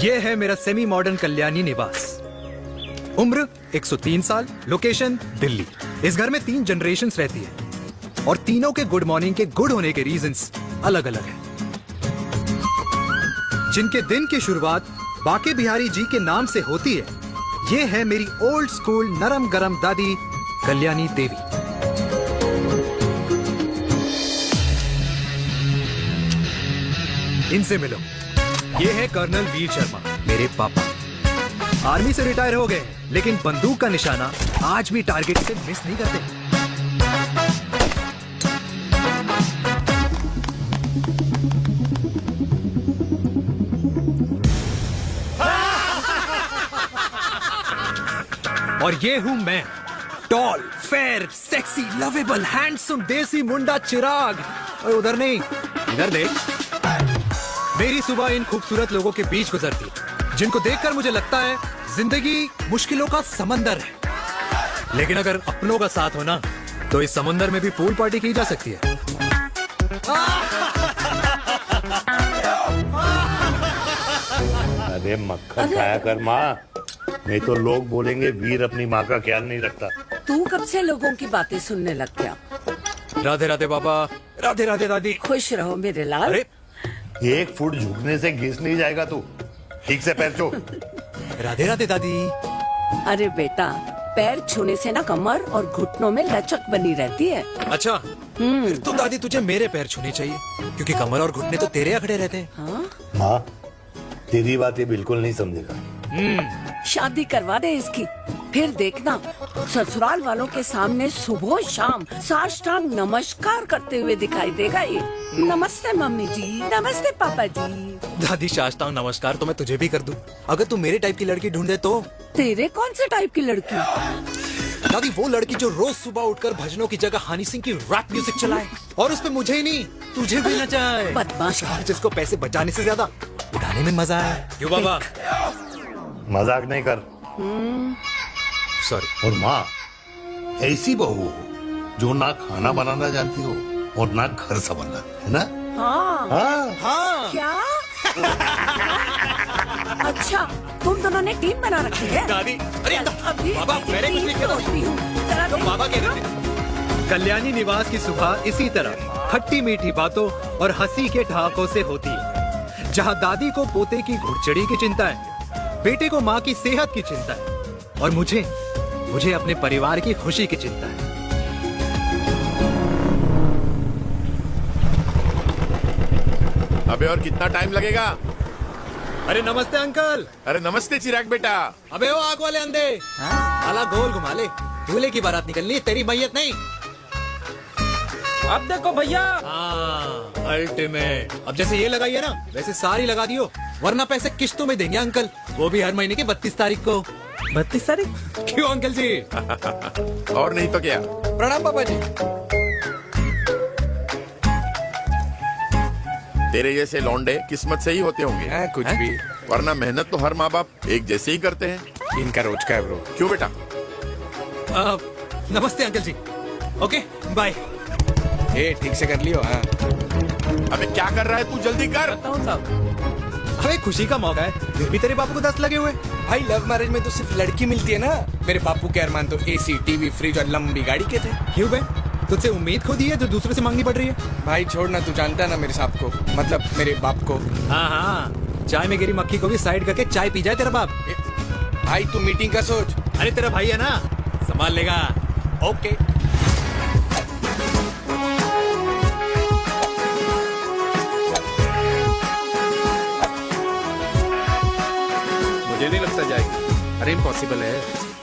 ये है मेरा सेमी मॉडर्न कल्याणी निवास। उम्र 103 साल, लोकेशन दिल्ली। इस घर में 3 जनरेशंस रहती है और तीनों के गुड मॉर्निंग के गुड होने के रीजंस अलग अलग हैं। जिनके दिन की शुरुआत बाके बिहारी जी के नाम से होती है, ये है मेरी ओल्ड स्कूल नरम गरम दादी कल्याणी देवी। इनसे मिलो। ये है कर्नल वीर शर्मा, मेरे पापा। आर्मी से रिटायर हो गए, लेकिन बंदूक का निशाना आज भी टारगेट से मिस नहीं करते। और ये हूं मैं, tall, fair, sexy, lovable, handsome desi मुंडा चिराग। और उधर नहीं, इधर देख। मेरी सुबह इन खूबसूरत लोगों के बीच गुजरती है, जिनको देखकर मुझे लगता है जिंदगी मुश्किलों का समंदर है। लेकिन अगर अपनों का साथ हो ना, तो इस समंदर में भी पूल पार्टी की जा सकती है। अरे मक्खन खाया कर माँ, नहीं तो लोग बोलेंगे वीर अपनी माँ का ख्याल नहीं रखता। तू कब से लोगों की बातें सुनने लग गया? राधे राधे बाबा, राधे राधे दादी। खुश रहो मेरे लाल। अरे 1 फुट झुकने से घिस नहीं जाएगा तू, ठीक से पैर छू। राधे राधे दादी। अरे बेटा, पैर छूने से ना कमर और घुटनों में लचक बनी रहती है। अच्छा, फिर तो दादी तुझे मेरे पैर छूने चाहिए, क्योंकि कमर और घुटने तो तेरे अखड़े रहते हैं। हाँ? माँ, तेरी बात ये बिल्कुल नहीं समझेगा। शादी करवा दे इसकी, फिर देखना ससुराल वालों के सामने सुबह शाम साष्टांग नमस्कार करते हुए दिखाई देगा ये। नमस्ते मम्मी जी, नमस्ते पापा जी। दादी, साष्टांग नमस्कार तो मैं तुझे भी कर दूं, अगर तू मेरे टाइप की लड़की ढूंढे तो। तेरे कौन से टाइप की लड़की? दादी, वो लड़की जो रोज सुबह उठकर भजनों की जगह हनी सिंह की रैप म्यूजिक चलाए, और उसपे मुझे ही नहीं तुझे भी नचाए। बदमाश। जिसको पैसे बचाने से ज्यादा उड़ाने में मजा है। क्यों बाबा? मजाक नहीं कर। सॉरी। और माँ, ऐसी बहू हो जो ना खाना बनाना जानती हो और ना घर संभालना, है ना? हाँ। हाँ हाँ क्या? अच्छा, तुम दोनों ने टीम बना रखी है? दादी, अरे अभी बाबा, मैंने कुछ नहीं किया। बोलती हूँ। जरा तो बाबा कह रहे थे। कल्याणी निवास की सुबह इसी तरह खट्टी मीठी बातों और हंसी के ठहाकों से होती है, जहाँ दादी को पोते की घुड़चड़ी की चिंता है, बेटे को माँ की सेहत की चिंता है, और मुझे अपने परिवार की खुशी की चिंता है। अबे और कितना टाइम लगेगा? अरे नमस्ते अंकल। अरे नमस्ते चिराग बेटा। अबे वो आग वाले अंधे, साला गोल घुमा ले। दूल्हे की बारात निकलनी है, तेरी मैयत नहीं। अब देखो भैया। हाँ, अल्टीमेट। अब जैसे ये लगाई है ना, वैसे सारी लगा दियो, वरना पैसे किश्तों में देंगे अंकल, वो भी हर महीने की 32 तारीख को। 32 तारीख? क्यों अंकल जी? और नहीं तो क्या। प्रणाम पापा जी। तेरे जैसे लौंडे किस्मत से ही होते होंगे। कुछ भी, वरना मेहनत तो हर माँ बाप एक जैसे ही करते हैं। इनका रोज का है ब्रो। क्यों बेटा? नमस्ते अंकल जी। Okay bye. ए ठीक से कर लियो। हाँ अबे क्या कर रहा है तू, जल्दी कर। अरे खुशी का मौका है, फिर भी तेरे बापू को 10 लगे हुए। भाई, लव मैरिज में तो सिर्फ लड़की मिलती है ना। मेरे बापू के अरमान तो एसी, टीवी, फ्रिज और लंबी गाड़ी के थे। क्यों बे? तुझसे उम्मीद खो दी है जो दूसरे से मांगनी पड़ रही है? भाई छोड़ना, तू जानता है ना मेरे साहब को, मतलब मेरे बाप को। हाँ हाँ, चाय में गिरी मक्खी को भी साइड करके चाय पी जाए तेरा बाप। भाई तू मीटिंग का सोच। अरे तेरा भाई है ना, संभाल लेगा। ओके। मुझे नहीं लगता जाएगी। अरे इम्पॉसिबल है।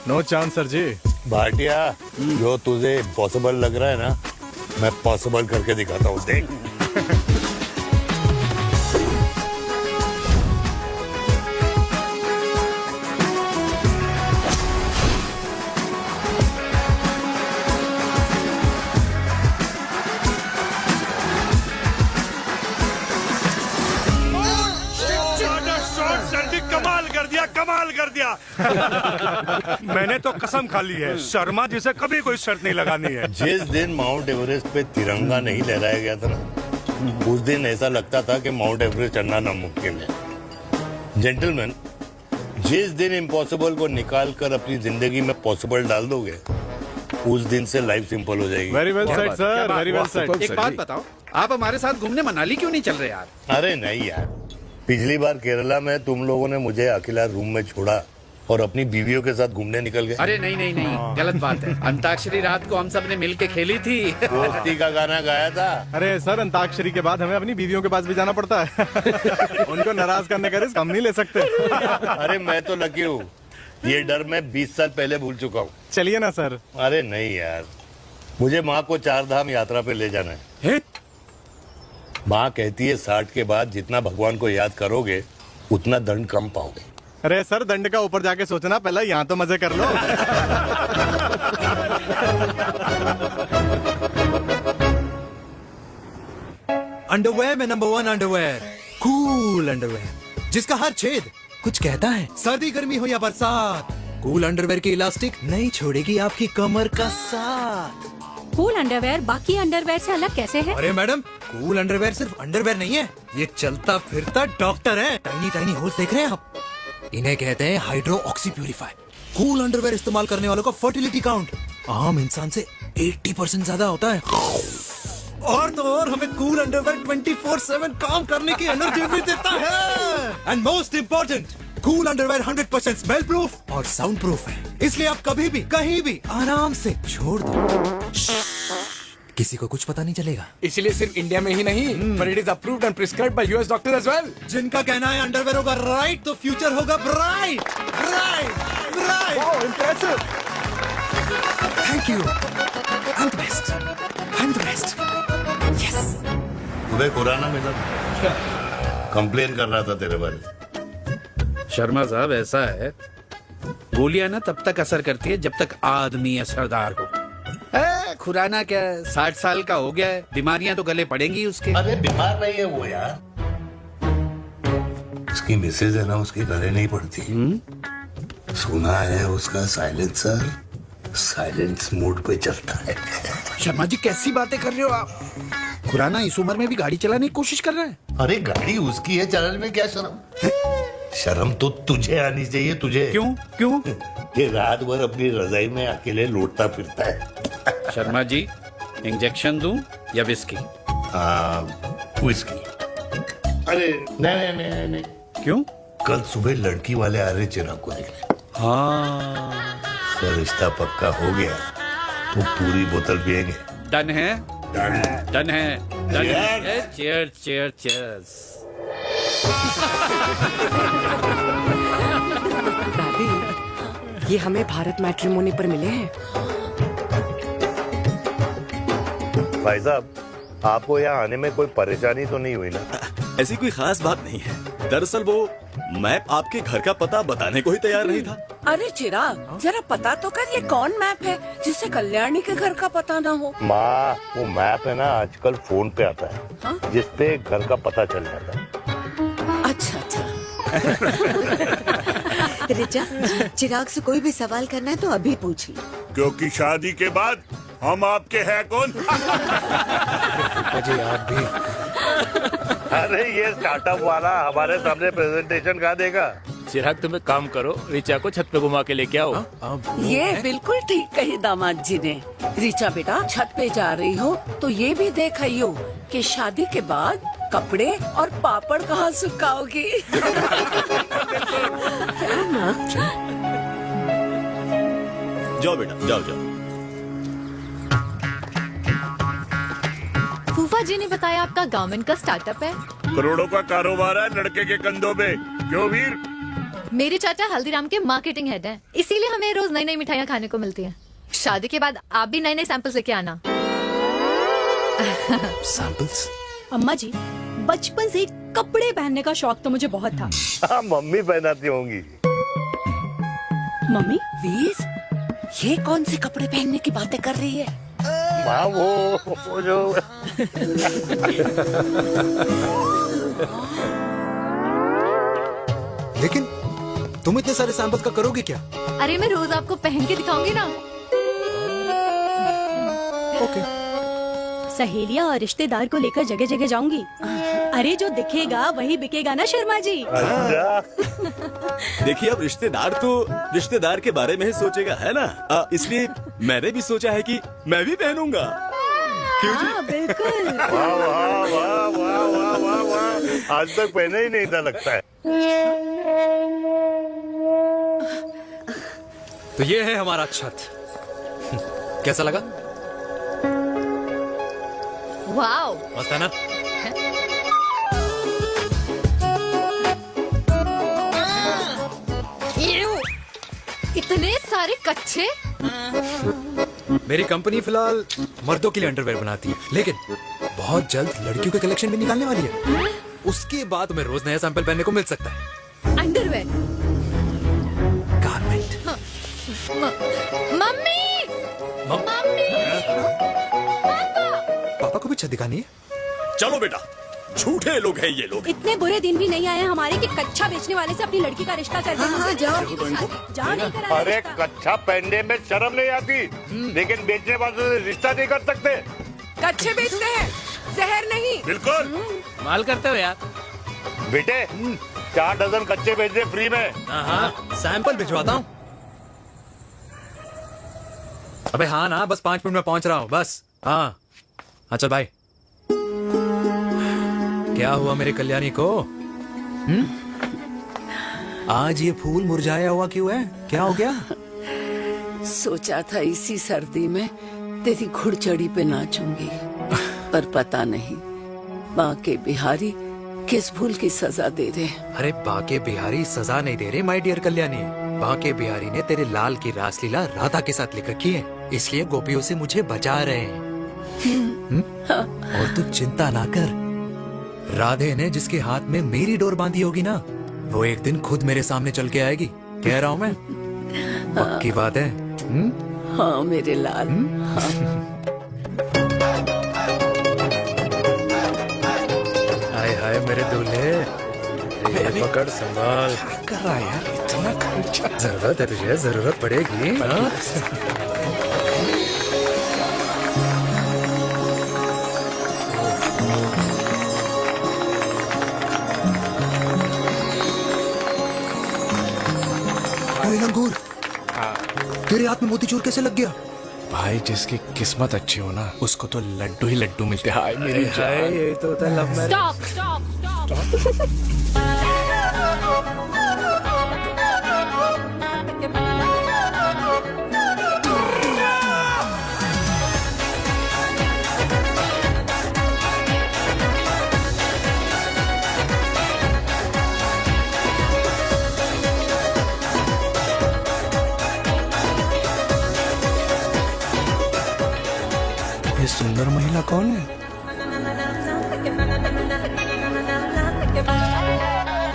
नो चांस सर जी। भाटिया, जो तुझे इम्पॉसिबल लग रहा है ना, मैं पॉसिबल करके दिखाता हूँ, देख। कमाल कर दिया। मैंने तो कसम खा ली है, शर्मा जी से कभी कोई शर्त नहीं लगानी है। जिस दिन माउंट एवरेस्ट पे तिरंगा नहीं लहराया गया था ना, उस दिन ऐसा लगता था कि माउंट एवरेस्ट चढ़ना नामुमकिन है। जेंटलमैन, जिस दिन इम्पॉसिबल को निकाल कर अपनी जिंदगी में पॉसिबल डाल दोगे, उस दिन से लाइफ सिंपल हो जाएगी। Very well said sir, very well said. एक बात बताओ, आप हमारे साथ घूमने मनाली क्यों नहीं चल रहे यार? अरे नहीं यार, पिछली बार केरला में तुम लोगों ने मुझे अकेला रूम में छोड़ा और अपनी बीवियों के साथ घूमने निकल गए। अरे नहीं नहीं नहीं, गलत बात है। अंताक्षरी रात को हम सब ने मिल के खेली थी। दोस्ती का गाना गाया था। अरे सर, अंताक्षरी के बाद हमें अपनी बीवियों के पास भी जाना पड़ता है। उनको नाराज करने का रिस्क हम नहीं ले सकते। अरे मैं तो लकी हूँ, ये डर मैं 20 साल पहले भूल चुका हूँ। चलिए ना सर। अरे नहीं यार, मुझे माँ को 4 धाम यात्रा पे ले जाना है। माँ कहती है 60 के बाद जितना भगवान को याद करोगे उतना दंड कम पाओगे। अरे सर, दंड का ऊपर जाके सोचना, पहले यहाँ तो मजे कर लो। अंडरवेयर में नंबर 1 अंडरवेयर, कूल अंडरवेयर, जिसका हर छेद कुछ कहता है। सर्दी गर्मी हो या बरसात, कूल अंडरवेयर की इलास्टिक नहीं छोड़ेगी आपकी कमर का साथ। कूल अंडरवेयर बाकी अंडरवेयर से अलग कैसे है? अरे मैडम, कूल अंडरवेयर सिर्फ अंडरवेयर नहीं है, ये चलता फिरता डॉक्टर है। टाइनी टाइनी होल्स देख रहे हैं आप? इन्हें कहते हैं hydro oxy purifier. Cool underwear इस्तेमाल करने वालों का फर्टिलिटी काउंट आम इंसान से 80% ज्यादा होता है। और तो और हमें कूल अंडरवेयर 24/7 काम करने की एनर्जी भी देता है। And most important, cool underwear 100% smell proof और साउंड प्रूफ है, इसलिए आप कभी भी कहीं भी आराम से छोड़ दो, किसी को कुछ पता नहीं चलेगा। इसीलिए सिर्फ इंडिया में ही नहीं, पर it is approved and prescribed by US doctor as well. जिनका कहना है अंडरवेयर होगा राइट तो फ्यूचर होगा bright. Right right. Oh, impressive. Thank you. I am the best, I am the best. Yes. तुम्हें खुराना मिला, कंप्लेन कर रहा था तेरे बारे में। शर्मा साहब, ऐसा है, गोलियां ना तब तक असर करती है जब तक आदमी असरदार हो। खुराना क्या, 60 साल का हो गया है, बीमारियां तो गले पड़ेंगी उसके। अरे बीमार नहीं है वो यार, उसकी मिसेज है ना, उसके गले नहीं पड़ती। सुना है उसका साइलेंसर साइलेंस मोड पे चलता है। शर्मा जी, कैसी बातें कर रहे हो आप? खुराना इस उम्र में भी गाड़ी चलाने की कोशिश कर रहा है। अरे गाड़ी उसकी है, चलाने में क्या शर्म? शर्म तो तुझे आनी चाहिए, तुझे। क्यों क्यों? ये रात भर अपनी रजाई में अकेले लौटता फिरता है। शर्मा जी, इंजेक्शन दूं या विस्की? विस्की। अरे नहीं नहीं नहीं, क्यों? कल सुबह लड़की वाले आ रहे चिराग को देखने। हाँ, तो रिश्ता पक्का हो गया तो पूरी बोतल पिएंगे। डन है, डन है। डन है, डन है। Chair chair chairs. दादी, ये हमें भारत मैट्रिमोनी पर मिले हैं। भाई साहब, आपको यहाँ आने में कोई परेशानी तो नहीं हुई ना? ऐसी कोई खास बात नहीं है। दरअसल वो मैप आपके घर का पता बताने को ही तैयार नहीं था। अरे चिराग, जरा पता तो कर, ये कौन मैप है जिससे कल्याणी के घर का पता ना हो? माँ, वो मैप है ना आजकल फोन पे आता है। हाँ? जिसपे घर का पता चल जाता है। अच्छा अच्छा। रिचा, चिराग से कोई भी सवाल करना है तो अभी पूछ लो। क्योंकि शादी के बाद हम आपके हैं कौन? अजय आप भी। अरे ये स्टार्टअप वाला हमारे सामने प्रेजेंटेशन कहाँ देगा? चिराग, तुम एक काम करो, रिचा को छत पे घुमा के लेके आओ। ये बिल्कुल ठीक कही दामाद जी ने। रीचा बेटा, छत पे जा रही हो तो ये भी देख आइयो कि शादी के बाद कपड़े और पापड़ कहाँ सुखाओगी। जाओ बेटा, जाओ जाओ। फूफा जी ने बताया आपका गारमेंट का स्टार्टअप है। करोड़ों का कारोबार है लड़के के कंधों पे। क्यों वीर? मेरे चाचा हल्दीराम के मार्केटिंग हेड हैं, इसीलिए हमें रोज नई नई मिठाइयाँ खाने को मिलती हैं। शादी के बाद आप भी नए नए सैंपल्स लेके आना। सैंपल्स? अम्मा जी, बचपन से कपड़े पहनने का शौक तो मुझे बहुत था। हाँ, मम्मी पहनाती होंगी। मम्मी? वीर, ये कौन से कपड़े पहनने की बातें कर रही है? माँ, वो जो लेकिन तुम इतने सारे सैंपल्स का करोगे क्या? अरे मैं रोज आपको पहन के दिखाऊंगी ना। ओके, सहेलियां और रिश्तेदार को लेकर जगह जगह जाऊंगी। अरे जो दिखेगा वही बिकेगा ना शर्मा जी। देखिए अब रिश्तेदार के बारे में ही सोचेगा, है ना? इसलिए मैंने भी सोचा है कि मैं भी पहनूंगा। क्यों जी? बिल्कुल। वाह वाह वाह वाह वाह वाह वाह, आज तक पहना ही नहीं था लगता है। तो ये है हमारा छत। कैसा लगा? वाओ, मस्त है ना? इतने सारे कच्चे। मेरी कंपनी फिलहाल मर्दों के लिए अंडरवेयर बनाती है, लेकिन बहुत जल्द लड़कियों के कलेक्शन भी निकालने वाली है। उसके बाद तुम्हें रोज नया सैंपल पहनने को मिल सकता है। अंडरवेयर। गारमेंट। मम्मी। मम्मी। पापा को भी छत दिखानी है। चलो बेटा, झूठे लोग हैं ये लोग। इतने बुरे दिन भी नहीं आए हमारे कि कच्चा बेचने वाले से अपनी लड़की का रिश्ता कर दें। जाओ। अरे कच्चा पहनने में शर्म नहीं आती, लेकिन बेचने वालों से रिश्ता नहीं कर सकते। कच्चे बेचते हैं, जहर नहीं। बिल्कुल माल करते हो यार। बेटे 4 डजन कच्चे बेच दे फ्री में। सैंपल भिजवाता हूँ। अबे हाँ ना, बस 5 मिनट में पहुंच रहा हूँ बस। हाँ चल भाई। क्या हुआ मेरे कल्याणी को? आज ये फूल मुरझाया हुआ क्यों है? क्या हो गया? सोचा था इसी सर्दी में तेरी घुड़चड़ी पे नाचूंगी, पर पता नहीं बाके बिहारी किस भूल की सजा दे रहे। अरे बाके बिहारी सजा नहीं दे रहे माय डियर कल्याणी। बाके बिहारी ने तेरे लाल की रासलीला राधा के साथ लिख रखी है, इसलिए गोपियों से मुझे बचा रहे हैं। और तू चिंता ना कर, राधे ने जिसके हाथ में मेरी डोर बांधी होगी ना, वो एक दिन खुद मेरे सामने चल के आएगी। कह रहा हूँ मैं, पक्की बात है। हाँ मेरे लाल। हाय हाय मेरे दूल्हे, अबे पकड़ संभाल। कर रहा है यार, इतना खर्चा। जरूरत है तुझे, जरूरत पड़ेगी। हाँ? अंगूर, तेरे हाथ में मोतीचूर कैसे लग गया? भाई जिसकी किस्मत अच्छी हो ना, उसको तो लड्डू ही लड्डू मिलते हैं। हाय मेरी हाय, ये तो होता है लव मैरिज। स्टॉप। ये सुंदर महिला कौन है?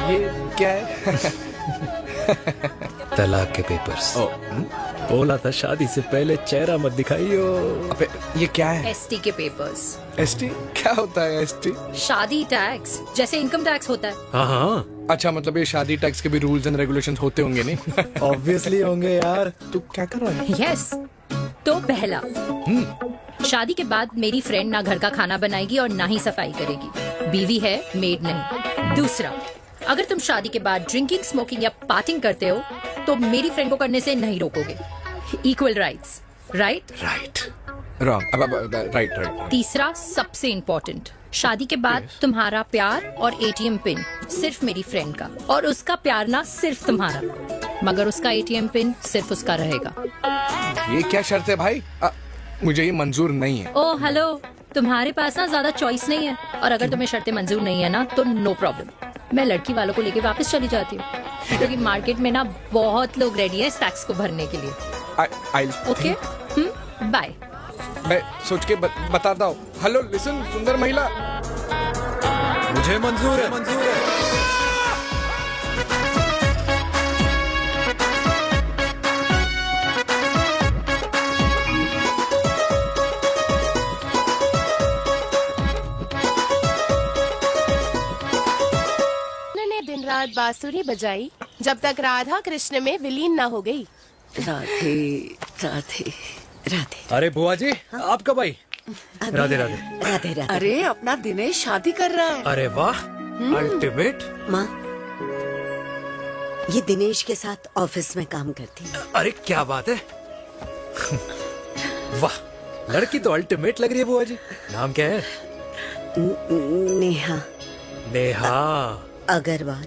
ये क्या है? तलाक के पेपर्स। बोला था शादी से पहले चेहरा मत दिखाइयो। अबे ये क्या है? एसटी के पेपर्स। एसटी क्या होता है? एसटी शादी टैक्स, जैसे इनकम टैक्स होता है। हाँ अच्छा, मतलब ये शादी टैक्स के भी रूल्स एंड रेगुलेशंस होते होंगे नहीं? ऑब्वियसली होंगे यार। तू क्या कर रहा है? यस। तो पहला, शादी के बाद मेरी फ्रेंड ना घर का खाना बनाएगी और ना ही सफाई करेगी, बीवी है, मेड नहीं। दूसरा, अगर तुम शादी के बाद ड्रिंकिंग, स्मोकिंग या पार्टिंग करते हो तो मेरी फ्रेंड को करने से नहीं रोकोगे। Equal rights, right? रॉन्ग। अब राइट। तीसरा, सबसे इम्पोर्टेंट, शादी के बाद तुम्हारा प्यार और एटीएम पिन सिर्फ मेरी फ्रेंड का, और उसका प्यार ना सिर्फ तुम्हारा, मगर उसका एटीएम पिन सिर्फ उसका रहेगा। ये क्या शर्त है भाई? मुझे ये मंजूर नहीं है। ओ हेलो, तुम्हारे पास ना ज्यादा चॉइस नहीं है, और अगर तुम्हें शर्तें मंजूर नहीं है ना तो नो प्रॉब्लम, मैं लड़की वालों को लेके वापस चली जाती हूँ, क्योंकि मार्केट में ना बहुत लोग रेडी है इस टैक्स को भरने के लिए। Okay, bye. मैं सोच के बताता हूँ। हेलो लिसन, सुंदर महिला, मुझे मंजूर है, मंजूर है। दिन रात बांसुरी बजाई जब तक राधा कृष्ण में विलीन ना हो गई। राधे राधे राधे। अरे बुआ जी, आप कब आई? राधे राधे। राधे राधे। अरे अपना दिनेश शादी कर रहा है। अरे वाह, अल्टीमेट। माँ, ये दिनेश के साथ ऑफिस में काम करती है। अरे क्या बात है। वाह, लड़की तो अल्टीमेट लग रही है बुआ जी। नाम क्या है? नेहा। नेहा अग्रवाल।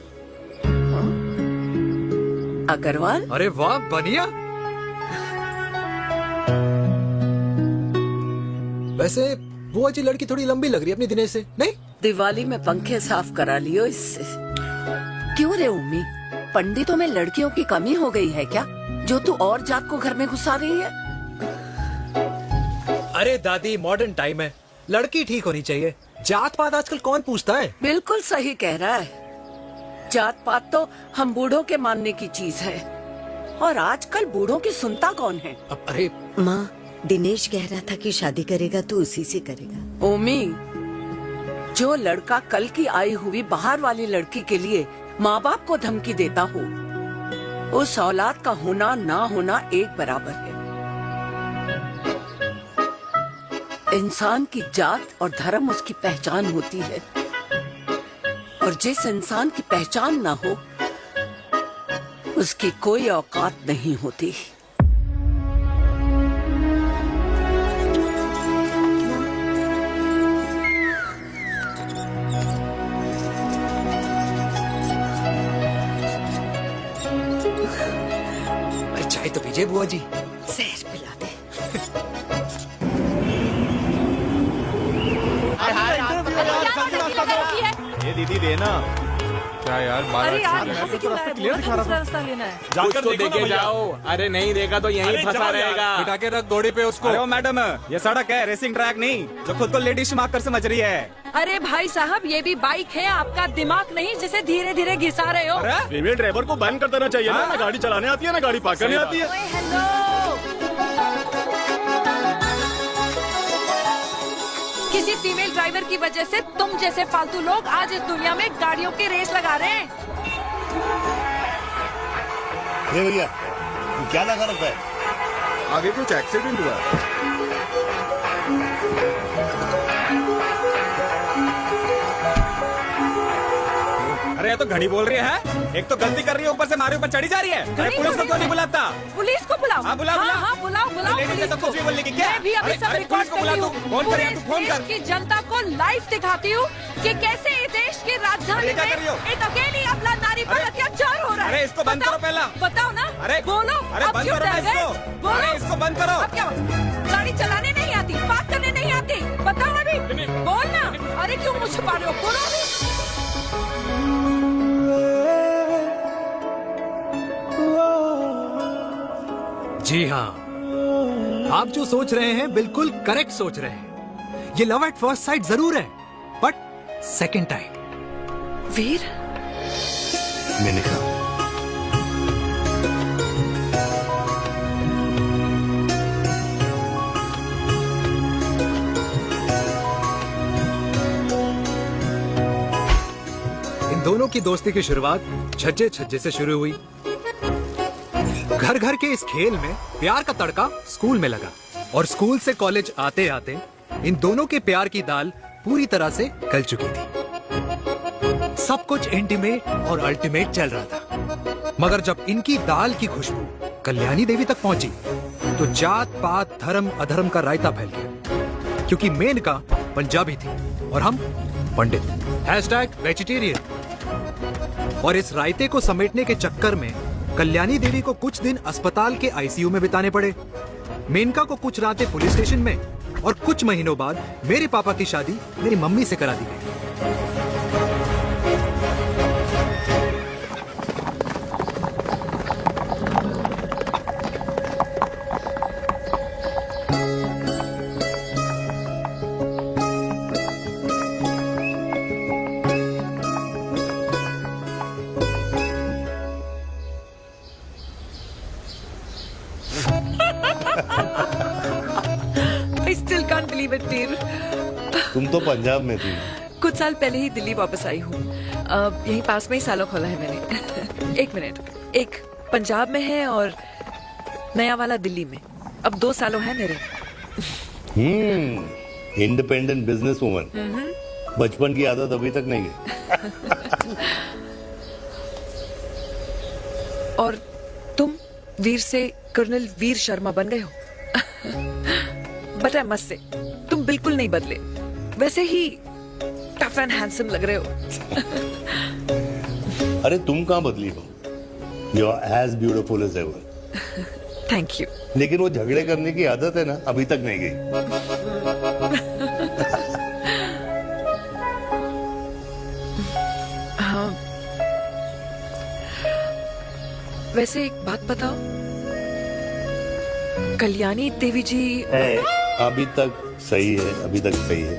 अग्रवाल? अरे वाह, बढ़िया। वैसे बुआ जी लड़की थोड़ी लंबी लग रही है अपनी दिनेश से, नहीं? दिवाली में पंखे साफ करा लियो इससे। क्यों रे उम्मी, पंडितों में लड़कियों की कमी हो गई है क्या, जो तू और जात को घर में घुसा रही है? अरे दादी, मॉडर्न टाइम है, लड़की ठीक होनी चाहिए। जात पात आजकल कौन पूछता है? बिल्कुल सही कह रहा है। जात पात तो हम बूढ़ों के मानने की चीज है, और आजकल बूढ़ों की सुनता कौन है? अरे माँ, दिनेश कह रहा था कि शादी करेगा तो उसी से करेगा। ओमी, जो लड़का कल की आई हुई बाहर वाली लड़की के लिए माँ बाप को धमकी देता हो, उस औलाद का होना ना होना एक बराबर है। इंसान की जात और धर्म उसकी पहचान होती है, और जिस इंसान की पहचान ना हो उसकी कोई औकात नहीं होती। अरे चाय तो पीजिए बुआ जी। जहर पिला दे। ये दीदी देना। क्या यार, अरे यार, यहाँ से क्यों लाए? बोला था दूसरा रास्ता लेना है। जाकर तो देखे जाओ। अरे नहीं देखा तो यहीं फंसा रहेगा। बिठा के रख घोड़े पे उसको। अरे मैडम, ये सड़क है, रेसिंग ट्रैक नहीं जो खुद को लेडी शिमाकर समझ रही है। अरे भाई साहब, ये भी बाइक है, आपका दिमाग नहीं जिसे धीरे धीरे घिसा रहे हो। फीमेल ड्राइवर को बैन कर देना चाहिए ना गाड़ी चलाने आती है ना गाड़ी पार्क करने आती है। हेलो, किसी फीमेल ड्राइवर की वजह से तुम जैसे फालतू लोग आज इस दुनिया में गाड़ियों की रेस लगा रहे हैं। भैया, क्या लगा रखा है? आगे कुछ एक्सीडेंट हुआ है। अरे ये तो घड़ी बोल रही है। एक तो गलती कर रही है, ऊपर से हमारे ऊपर चढ़ी जा रही है। अरे पुलिस को क्यों नहीं बुलाता? पुलिस को बुलाओ। हाँ, बुलाओ, बुलाओ। हाँ, बुलाओ बुलाओ लेडीज पुलिस तो को। कुछ भी बोलने की क्या? मैं भी अभी अरे, सब अरे, रिकॉर्ड पुलिस को कर रही बुला हूँ। तू। फोन कर यार, तू फोन देश कर। की जनता को लाइव दिखाती हूँ कि कैसे इस देश की राजधानी अरे, क्या में कर रही हो? एक अकेली अबला नारी पर अत्याचार हो रहा है। अरे, इसको बंद बताओ, करो पहला। बताओ ना। अरे, बोलो। अरे, अब बंद क्यों करो ना डर गए? इसको। बोलो। अरे, इसको बंद करो। अब क्या? गाड़ी चलाने नहीं आती, बात करने नहीं आती, बताओ अभी। बोल ना। अरे क्यों मुझे छुपा रहे हो? बोलो अभी। जी हाँ, आप जो सोच रहे हैं बिल्कुल करेक्ट सोच रहे हैं। ये लव एट फर्स्ट साइट जरूर है, बट सेकंड टाइम। वीर, मैंने कहा इन दोनों की दोस्ती की शुरुआत छज्जे छज्जे से शुरू हुई। घर घर के इस खेल में प्यार का तड़का स्कूल में लगा, और स्कूल से कॉलेज आते आते इन दोनों के प्यार की दाल पूरी तरह से गल चुकी थी। सब कुछ इंटीमेट और अल्टीमेट चल रहा था, मगर जब इनकी दाल की खुशबू कल्याणी देवी तक पहुंची तो जात पात धर्म अधर्म का रायता फैल गया, क्योंकि मेनका पंजाबी थी और हम पंडित। #वेजिटेरियन। और इस रायते को समेटने के चक्कर में कल्याणी देवी को कुछ दिन अस्पताल के आईसीयू में बिताने पड़े, मेनका को कुछ रातें पुलिस स्टेशन में, और कुछ महीनों बाद मेरे पापा की शादी मेरी मम्मी से करा दी गई। I still can't believe it, वीर। तुम तो पंजाब में थी। कुछ साल पहले ही दिल्ली वापस आई हूँ। यहीं पास में ही सालों खोला है मैंने। एक मिनट, एक पंजाब में है और नया वाला दिल्ली में। अब 2 सालों है मेरे। इंडिपेंडेंट बिजनेस वुमन, बचपन की आदत अभी तक नहीं है। और तुम वीर से कर्नल वीर शर्मा बन गए हो। बट आई मस्ट से तुम बिल्कुल नहीं बदले, वैसे ही टफ एंड हैंडसम लग रहे हो। अरे तुम कहाँ बदली हो? You are as beautiful as ever. Thank you. लेकिन वो झगड़े करने की आदत है ना, अभी तक नहीं गई। हाँ, वैसे एक बात बताओ, कल्याणी देवी जी अभी तक सही है, अभी तक सही है।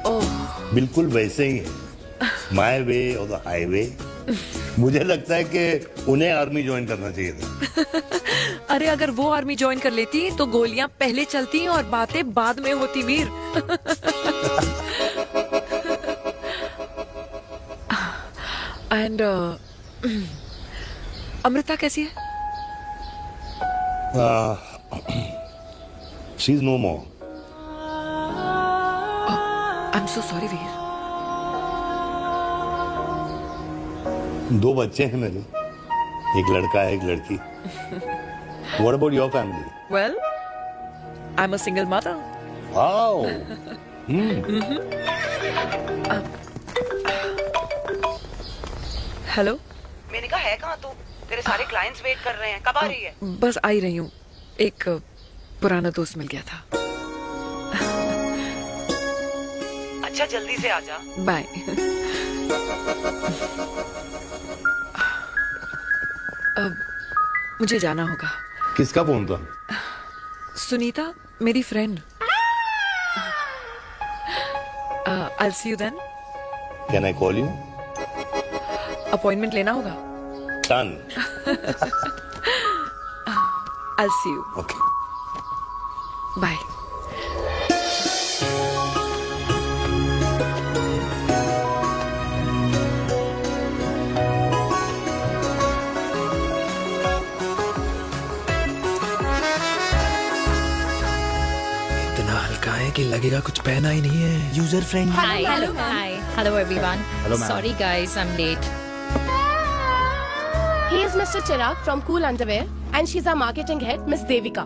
ओह, बिल्कुल वैसे ही है, माय वे और द हाईवे। मुझे लगता है कि उन्हें आर्मी ज्वाइन करना चाहिए था। अरे अगर वो आर्मी ज्वाइन कर लेती तो गोलियां पहले चलती और बातें बाद में होती वीर। एंड अमृता कैसी है? She is no more. I am so sorry Veer. 2 बच्चे हैं मेरे, एक लड़का है, एक लड़की। What about your family? Well, I'm a single mother. Wow. Hello. मैंने कहा है कहाँ तू? तेरे सारे क्लाइंट्स वेट कर रहे हैं, कब आ रही है? बस आ ही रही हूँ, एक पुराना दोस्त मिल गया था। अच्छा जल्दी से आ जा। बाय। अब मुझे जाना होगा। किसका फोन था? सुनीता, मेरी friend. I'll see you then. Can I call you? Appointment लेना होगा। Done. I'll see you. Okay. Bye. इतना हल्का है कि लगेगा कुछ पहना ही नहीं है। User friendly. Hi. Hello everyone. Hello, ma'am. Sorry guys, I'm late. He is Mr. Chirag from Cool Underwear and she's our marketing head, Miss Devika.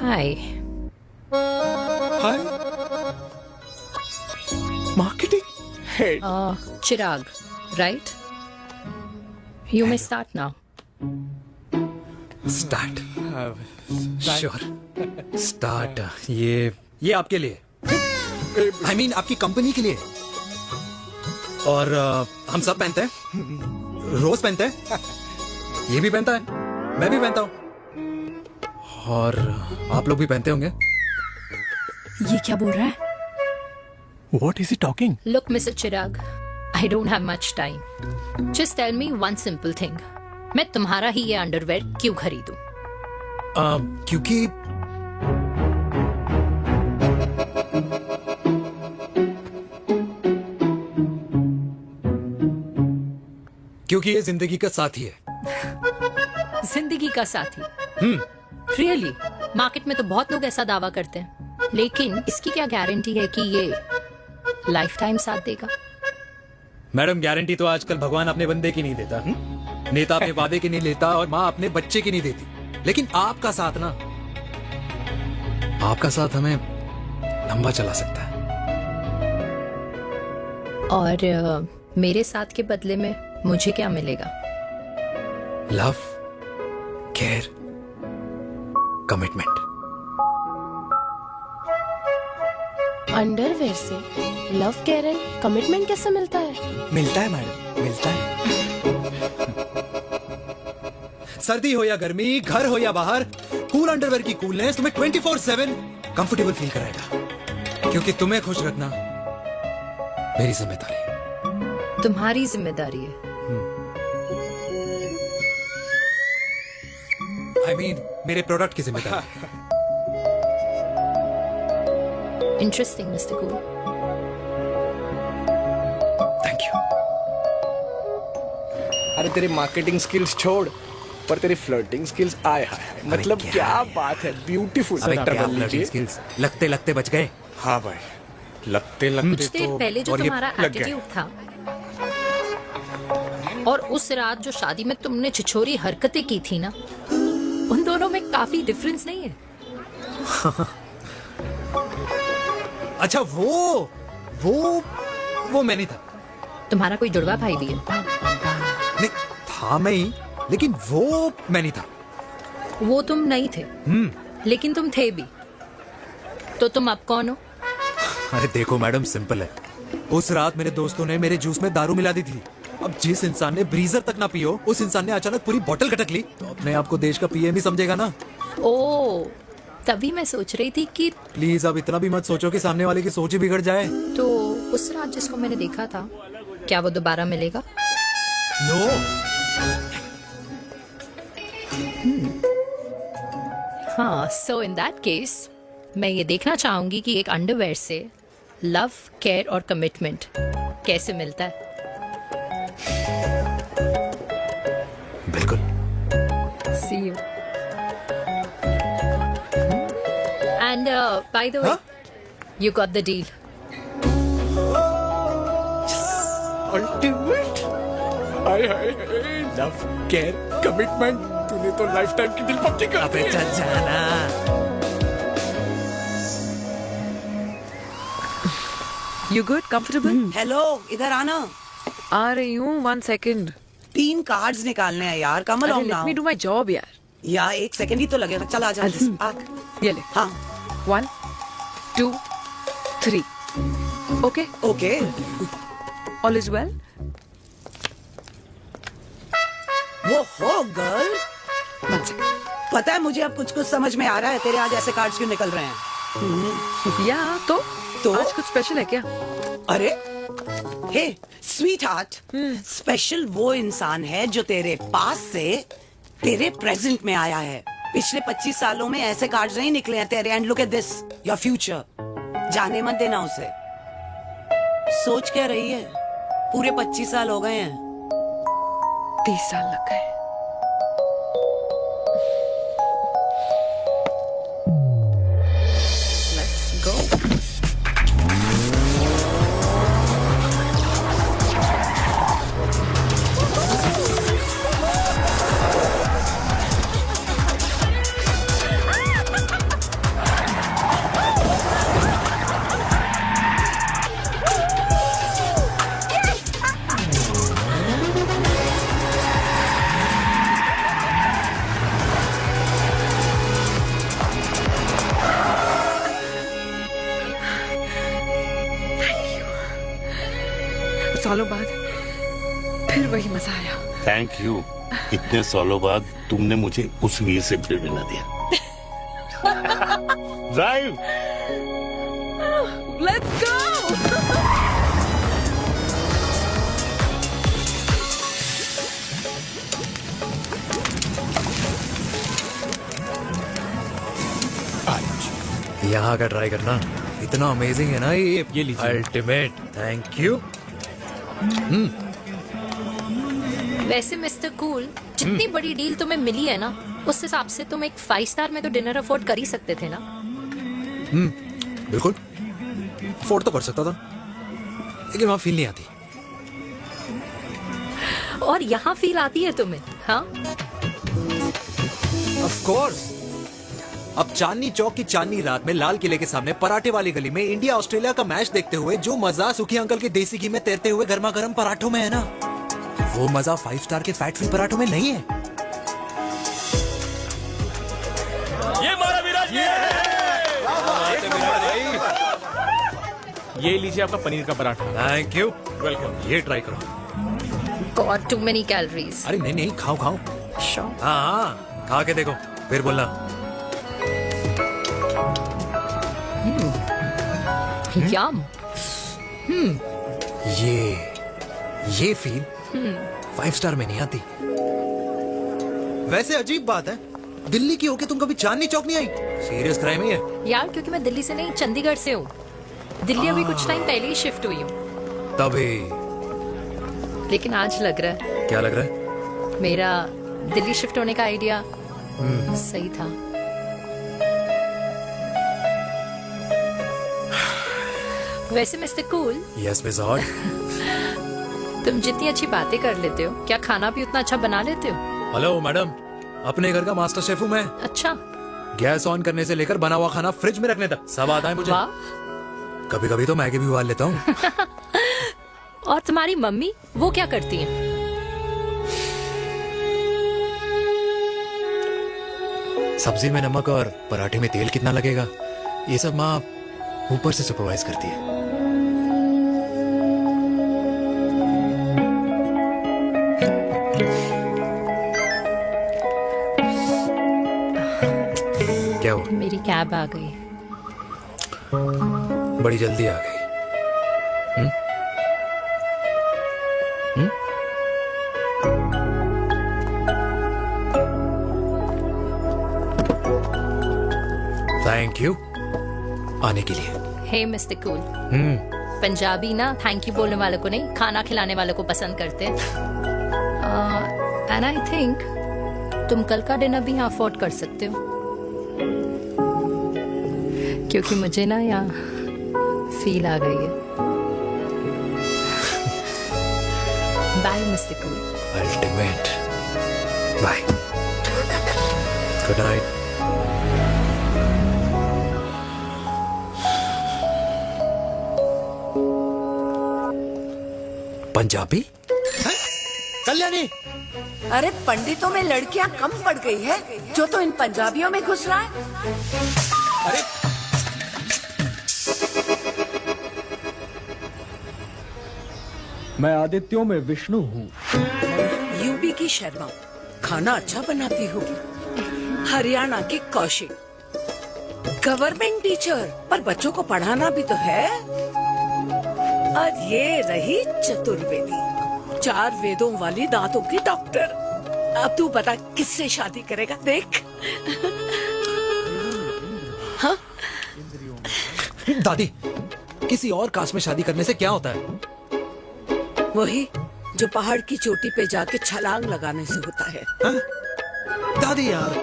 Hi. Hi. Marketing head. Chirag, right? You may start now. Start. Sure. Start. ये आपके लिए, I mean आपकी company के लिए। और हम सब पहनते हैं, रोज पहनते हैं, ये भी पहनता है, मैं भी पहनता हूँ, और आप लोग भी पहनते होंगे। ये क्या बोल रहा है? What is he talking? Look, Mr. Chirag, I don't have much time. Just tell me one simple thing. मैं तुम्हारा ही ये अंडरवेयर क्यों खरीदूं? क्योंकि ये जिंदगी का साथी है। जिंदगी का साथी? Really? मार्केट में तो बहुत लोग ऐसा दावा करते हैं, लेकिन इसकी क्या गारंटी है कि ये लाइफ टाइम साथ देगा? मैडम, गारंटी तो आजकल भगवान अपने बंदे की नहीं देता, नेता अपने वादे की नहीं लेता, और माँ अपने बच्चे की नहीं देती, लेकिन आपका साथ ना, आपका साथ हमें लंबा चला सकता है। और मेरे साथ के बदले में मुझे क्या मिलेगा? Love, care, commitment. अंडरवेयर से लव, केयर एंड कमिटमेंट कैसे मिलता है? मिलता है मैडम, मिलता है। सर्दी हो या गर्मी, घर हो या बाहर, कूल अंडरवेयर की कूलनेस तुम्हें 24/7 कंफर्टेबल फील कराएगा, क्योंकि तुम्हें खुश रखना मेरी जिम्मेदारी है। तुम्हारी जिम्मेदारी है? I mean, मेरे प्रोडक्ट की जिम्मेदारी है। Interesting, Mr. Cool. Thank you. अरे तेरी मार्केटिंग स्किल्स छोड़, पर तेरी फ्लर्टिंग स्किल्स आए हाय, मतलब क्या बात है, ब्यूटीफुल। स्किल्स लगते लगते बच गए। हाँ भाई, लगते लगते कुछ देर पहले जो तुम्हारा एटीट्यूड था और उस रात जो शादी में तुमने छिछोरी हरकतें की थी ना, उन दोनों में काफी डिफरेंस नहीं है? अच्छा वो मैं नहीं था। तुम्हारा कोई जुड़वा भाई भी है? नहीं था मैं ही, लेकिन वो मैं नहीं था। वो तुम नहीं थे, लेकिन तुम थे भी। तो तुम अब कौन हो? अरे देखो मैडम, सिंपल है। उस रात मेरे दोस्तों ने मेरे जूस में दारू मिला दी थी। अब जिस इंसान ने ब्रीजर तक ना पियो, उस इंसान ने अचानक पूरी बोतल खटक ली, तो अपने आप को देश का पीएम ही समझेगा ना। ओ, तभी मैं सोच रही थी कि प्लीज अब इतना भी मत सोचो कि सामने वाले की सोच ही बिगड़ जाए। तो उस रात जिसको मैंने देखा था, क्या वो दोबारा मिलेगा? नो। हाँ, सो इन दैट केस मैं ये देखना चाहूंगी कि एक अंडरवेयर से लव, केयर और कमिटमेंट कैसे मिलता है। बिल्कुल। See you. And by the way, you got the deal. Ultimate. Hi hi, love, care, commitment, तूने तो लाइफ टाइम की दिल पक्की कर दी। चल जाना। You good? Comfortable? हेलो, इधर आना। आ रही हूँ, 1 second. 3 कार्ड्स निकालने हैं यार, कमल अरे, on let now. me do my job यार. यार 1 सेकंड ही तो लगेगा, चल आ जा। आ। ये ले. हाँ 1, 2, 3. Okay? Okay. All is well? वो हो गर्ल, 1 second. पता है मुझे अब कुछ कुछ समझ में आ रहा है, तेरे आज ऐसे कार्ड्स क्यों निकल रहे हैं। या तो आज कुछ स्पेशल है क्या? अरे हे स्वीट हार्ट, स्पेशल वो इंसान है जो तेरे पास से तेरे प्रेजेंट में आया है। पिछले 25 सालों में ऐसे कार्ड्स नहीं निकले हैं तेरे। And look at this, your future. जाने मत देना उसे। सोच क्या रही है, पूरे 25 साल हो गए हैं। 30 साल लग गए। Let's go. सालों बाद फिर वही मजा आया। Thank you. इतने सालों बाद तुमने मुझे उस वीर से फिर मिला दिया। ड्राइव। Let's go. यहाँ का ट्राई करना, इतना अमेजिंग है ना ये लीजिए। Ultimate, thank you. वैसे मिस्टर कूल, जितनी बड़ी डील तुम्हें मिली है ना, उस हिसाब से तुम एक 5 स्टार में तो डिनर अफोर्ड कर ही सकते थे ना। बिल्कुल अफोर्ड तो कर सकता था, लेकिन वहां फील नहीं आती। और यहाँ फील आती है तुम्हें? हाँ, ऑफ कोर्स। अब चांदनी चौक की चांदनी रात में लाल किले के सामने पराठे वाली गली में इंडिया ऑस्ट्रेलिया का मैच देखते हुए जो मजा सुखी अंकल के देसी घी में तैरते हुए गर्मा गर्म पराठों में है ना, वो मजा 5 स्टार के फैट फ्री पराठों में नहीं है। ये मारा विराज। ये लीजिए आपका पनीर का पराठा। Thank you, welcome. ये ट्राई करो। God too many calories. अरे नहीं नहीं, खाओ खाओ। हाँ, खा के देखो फिर बोलना। यम। ये फील 5 स्टार में नहीं आती। वैसे अजीब बात है, दिल्ली की होके तुम कभी चांदनी चौक नहीं आई? सीरियस क्राइम ही है यार, क्योंकि मैं दिल्ली से नहीं चंडीगढ़ से हूँ। दिल्ली अभी कुछ टाइम पहले ही शिफ्ट हुई हूँ। तभी। लेकिन आज लग रहा है। क्या लग रहा है? मेरा दिल्ली शिफ्ट होने का आइडिया सही था। वैसे mister cool, yes miss hot. तुम जितनी अच्छी बातें कर लेते हो, क्या खाना भी उतना अच्छा बना लेते हो? हेलो मैडम, अपने घर का मास्टर शेफ हूँ मैं। अच्छा। गैस ऑन करने से लेकर बना हुआ खाना फ्रिज में रखने तक सब आता है मुझे। वाह। कभी कभी तो मैगी भी उबाल लेता हूँ। और तुम्हारी मम्मी वो क्या करती हैं? सब्जी में नमक और पराठे में तेल कितना लगेगा, ये सब माँ ऊपर से सुपरवाइज करती है। क्या हुआ? मेरी कैब आ गई। बड़ी जल्दी आ गई। थैंक यू आने के लिए। हे मिस्टर कूल, पंजाबी ना थैंक यू बोलने वालों को नहीं, खाना खिलाने वालों को पसंद करते हैं। एंड आई थिंक तुम कल का डिनर भी यहाँ अफोर्ड कर सकते हो, क्योंकि मुझे ना यहाँ फील आ गई है। Bye mister cool. Ultimate. Bye. Good night. Punjabi? Kalyani, अरे पंडितों में लड़कियां कम पड़ गई है जो तो इन पंजाबियों में घुस रहा है। अरे मैं आदित्यों में विष्णु हूँ। यूपी की शर्मा, खाना अच्छा बनाती होगी। हरियाणा की कौशिक, गवर्नमेंट टीचर, पर बच्चों को पढ़ाना भी तो है। और ये रही चतुर्वेदी, 4 वेदों वाली दांतों की डॉक्टर। अब तू बता किससे शादी करेगा? देख। हाँ? दादी, किसी और कास्ट में शादी करने से क्या होता है? वही जो पहाड़ की चोटी पे जाके छलांग लगाने से होता है। हा? दादी यार,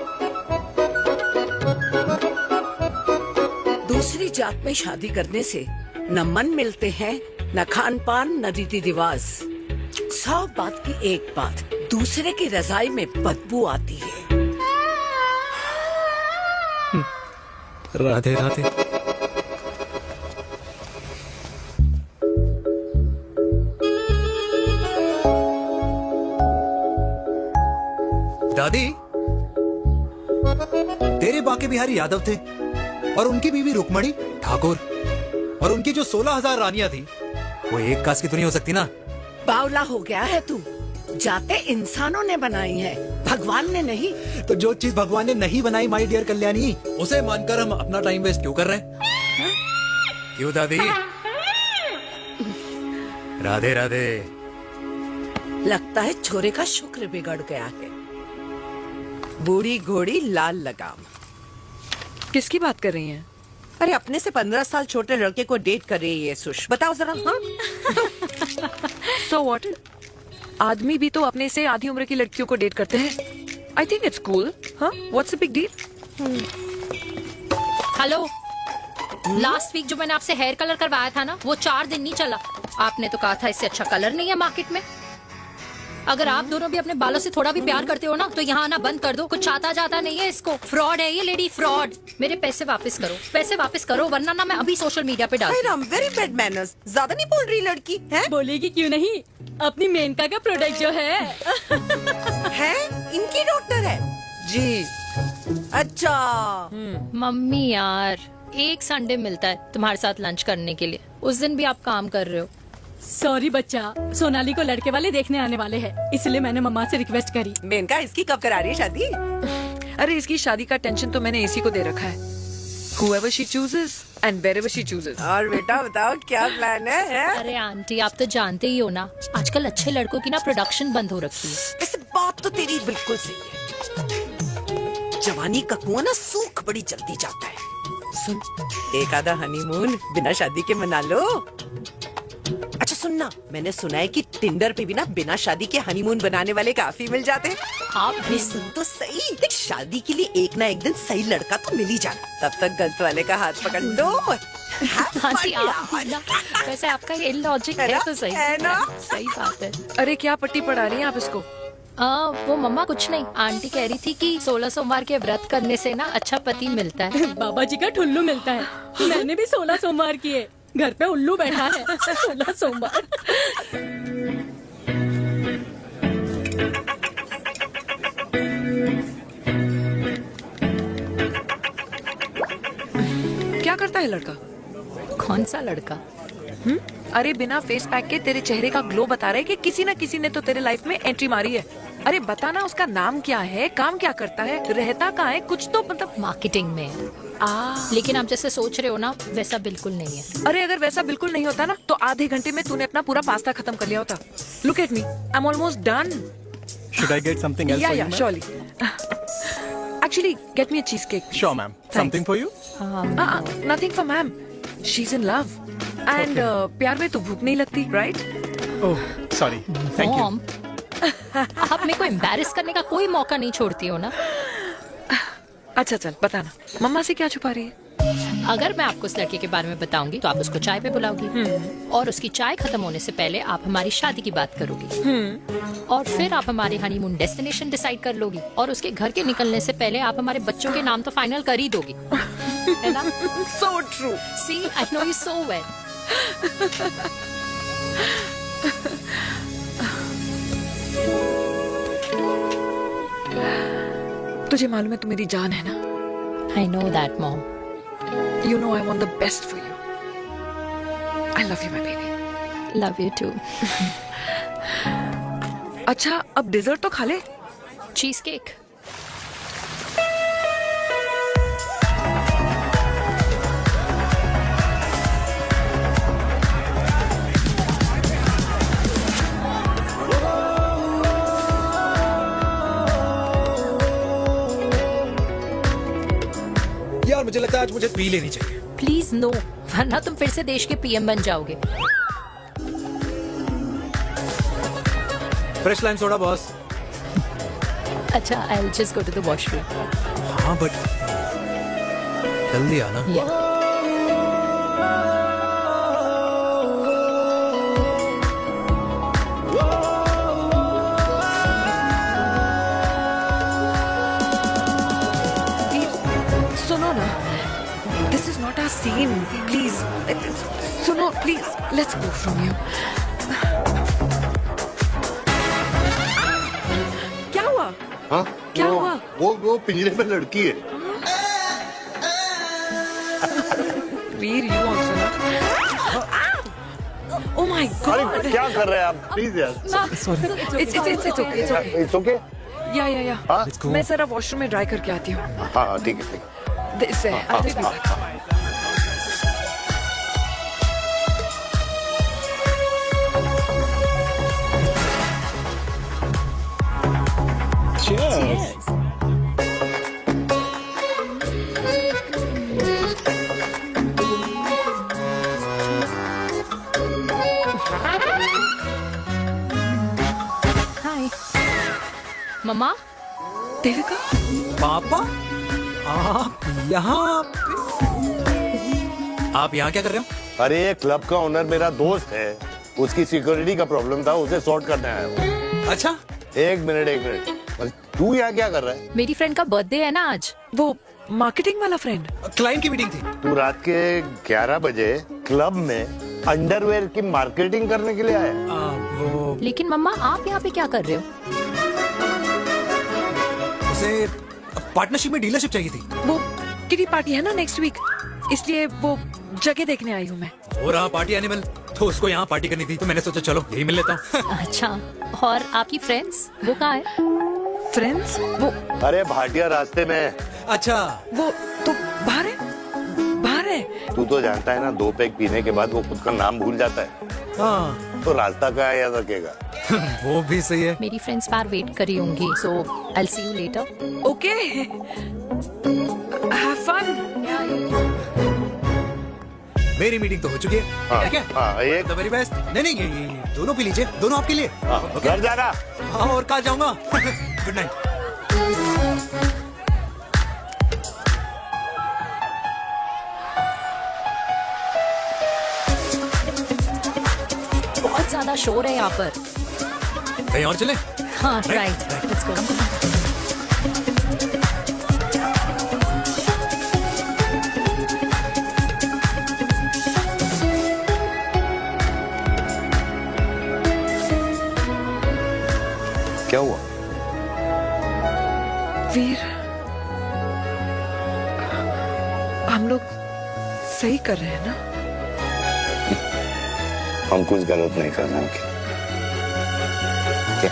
दूसरी जात में शादी करने से न मन मिलते हैं, न खान पान, न रीति रिवाज। 100 बात की एक बात, दूसरे की रजाई में बदबू आती है। राधे राधे। दादी, तेरे बाके बिहारी यादव थे और उनकी बीवी रुक्मणी ठाकुर, और उनकी जो 16,000 रानियां थी वो एक कास्ट की तो नहीं हो सकती ना। बावला हो गया है तू। जाते इंसानों ने बनाई है, भगवान ने नहीं। तो जो चीज भगवान ने नहीं बनाई माय डियर कल्याणी, उसे मानकर हम अपना टाइम वेस्ट क्यों कर रहे हैं? क्यों दादी? राधे राधे। लगता है छोरे का शुक्र बिगड़ गया है। बूढ़ी घोड़ी लाल लगाम। किसकी बात कर रही हैं? अरे अपने से 15 साल छोटे लड़के को डेट कर रही है ये सुश। बताओ जरा। हाँ? So what? आदमी भी तो अपने से आधी उम्र की लड़कियों को डेट करते हैं। I think it's cool. हाँ? What's the big deal? Hello, last week जो मैंने आपसे हेयर कलर करवाया था ना, वो 4 दिन नहीं चला। आपने तो कहा था इससे अच्छा कलर नहीं है मार्केट में। अगर आप दोनों भी अपने बालों से थोड़ा भी प्यार करते हो ना, तो यहाँ आना बंद कर दो। कुछ आता जाता नहीं है इसको। फ्रॉड है ये लेडी, फ्रॉड। मेरे पैसे वापस करो, पैसे वापस करो, वरना ना मैं अभी सोशल मीडिया पे डाल। Very bad manners. ज्यादा नहीं बोल रही लड़की है? बोलेगी क्यों नहीं? अपनी मेनका का प्रोडक्ट जो है इनकी डॉक्टर है जी। अच्छा। मम्मी यार, एक संडे मिलता है तुम्हारे साथ लंच करने के लिए, उस दिन भी आप काम कर रहे हो। सॉरी बच्चा, सोनाली को लड़के वाले देखने आने वाले हैं, इसलिए मैंने मम्मा से रिक्वेस्ट करी। मेनका, इसकी कब करा रही है शादी? अरे इसकी शादी का टेंशन तो मैंने इसी को दे रखा है। Whoever she chooses and wherever she chooses. और बेटा बताओ क्या प्लान है? अरे आंटी, आप तो जानते ही हो ना, आजकल अच्छे लड़कों की ना प्रोडक्शन बंद हो रखी है। वैसे बात तो तेरी बिल्कुल सही है। जवानी का कुआं ना सूख बड़ी जल्दी जाता है। सुन, एक आधा हनीमून बिना शादी के मना लो। अच्छा सुनना, मैंने सुना है कि टिंडर पे भी ना बिना शादी के हनीमून बनाने वाले काफी मिल जाते हैं। आप अरे सुन तो सही, देख शादी के लिए एक ना एक दिन सही लड़का तो मिल ही जाना, तब तक गलत वाले का हाथ पकड़ लो। आंटी आप भी ना, वैसे आपका ये लॉजिक है तो सही है ना? सही बात है। अरे क्या पट्टी पढ़ा रही हैं आप इसको? वो मम्मा कुछ नहीं, आंटी कह रही थी कि 16 सोमवार के व्रत करने से ना अच्छा पति मिलता है। बाबा जी का ठुल्लू मिलता है। मैंने भी 16 सोमवार किए, घर पे उल्लू बैठा है। 16 सोमवार। क्या करता है लड़का? कौन सा लड़का? अरे बिना फेस पैक के तेरे चेहरे का ग्लो बता रहा है कि किसी न किसी ने तो तेरे लाइफ में एंट्री मारी है। अरे बता ना, उसका नाम क्या है, काम क्या करता है, रहता कहाँ है, कुछ तो मतलब। मार्केटिंग में। लेकिन आप जैसे सोच रहे हो ना, वैसा बिल्कुल नहीं है। अरे अगर वैसा बिल्कुल नहीं होता ना तो आधे घंटे में तूने अपना पूरा पास्ता खत्म कर लिया होता। Look at me, I am almost done. Should I get something else for you, ma'am? surely. Actually, get me a cheesecake. Sure, ma'am. Something for you? Nothing for ma'am. She's in love. And प्यार में तो भूख नहीं लगती, right? Oh, sorry. Thank you. Mom, आप मेरे को embarrass करने का कोई मौका नहीं छोड़ती हो ना। अच्छा चल बताना, मम्मा से क्या छुपा रही है? अगर मैं आपको उस लड़के के बारे में बताऊंगी तो आप उसको चाय पे बुलाओगी, और उसकी चाय खत्म होने से पहले आप हमारी शादी की बात करोगी, और फिर आप हमारे हनीमून डेस्टिनेशन डिसाइड कर लोगी, और उसके घर के निकलने से पहले आप हमारे बच्चों के नाम तो फाइनल कर ही दोगी, है ना? So true. See, I know you so well. तुझे मालूम है तू मेरी जान है ना? I know that, Mom. You know I want the best for you. I love you, my baby. Love you too. अच्छा, अब डिजर्ट तो खा ले। Cheese cake. यार मुझे लगता है आज मुझे पी लेनी चाहिए। प्लीज नो, वरना तुम फिर से देश के पीएम बन जाओगे। Fresh lime soda boss. अच्छा, I'll just go to the washroom. हाँ बट जल्दी आना। Yeah. सुनो ना, this is not our scene. Please, सुनो please, let's go from here. क्या हुआ? हाँ? क्या हुआ? वो पिंजरे में लड़की है। वीर, you also know. Oh my God! अरे क्या कर रहे हैं आप? प्लीज यार। It's okay. It's okay? या हाँ? मैं जरा वॉशरूम में ड्राई करके आती हूँ। हाँ ठीक है। इससे I'll be back. Cheers. Hi. मम्मा। देविका। पापा, आप यहाँ क्या कर रहे हो? अरे ये क्लब का ओनर मेरा दोस्त है, उसकी सिक्योरिटी का प्रॉब्लम था, उसे सॉर्ट करने आया हूँ। अच्छा, एक मिनट, तू यहाँ क्या कर रहा है? मेरी फ्रेंड का बर्थडे है ना आज। वो मार्केटिंग वाला फ्रेंड। क्लाइंट की मीटिंग थी। तू रात के 11 बजे क्लब में अंडरवेयर की मार्केटिंग करने के लिए आया? लेकिन मम्मा, आप यहाँ पे क्या कर रहे हो? उसे पार्टनरशिप में डीलरशिप चाहिए थी। वो किटी पार्टी है ना नेक्स्ट वीक, इसलिए वो जगह देखने आई हूँ मैं। हो रहा पार्टी एनिमल, तो उसको यहाँ पार्टी करनी थी, तो मैंने सोचा चलो यही मिल लेता हूँ। अच्छा, और आपकी फ्रेंड्स वो कहाँ है? फ्रेंड्स वो अरे भाटिया रास्ते में। अच्छा, वो तो बाहर है। तू तो जानता है ना, 2 पैक पीने के बाद वो खुद का नाम भूल जाता है। हाँ। तो रास्ता कहाँ याद रखेगा? वो भी सही है। मेरी फ्रेंड्स बाहर वेट कर रही होंगी, so I'll see you later. Okay. Have fun. मेरी मीटिंग तो हो चुकी है हाँ, ठीक है हाँ, एक द वेरी बेस्ट। नहीं नहीं ये दोनों पी लीजिए, दोनों आपके लिए। ओके घर जाना। हाँ और कहाँ जाऊंगा। Good night. बहुत ज्यादा शोर है यहाँ पर। कहीं और चले। हाँ राइट लेट्स गो। क्या हुआ? वीर, हम लोग सही कर रहे हैं ना? हम कुछ गलत नहीं कर रहे हैं। क्या?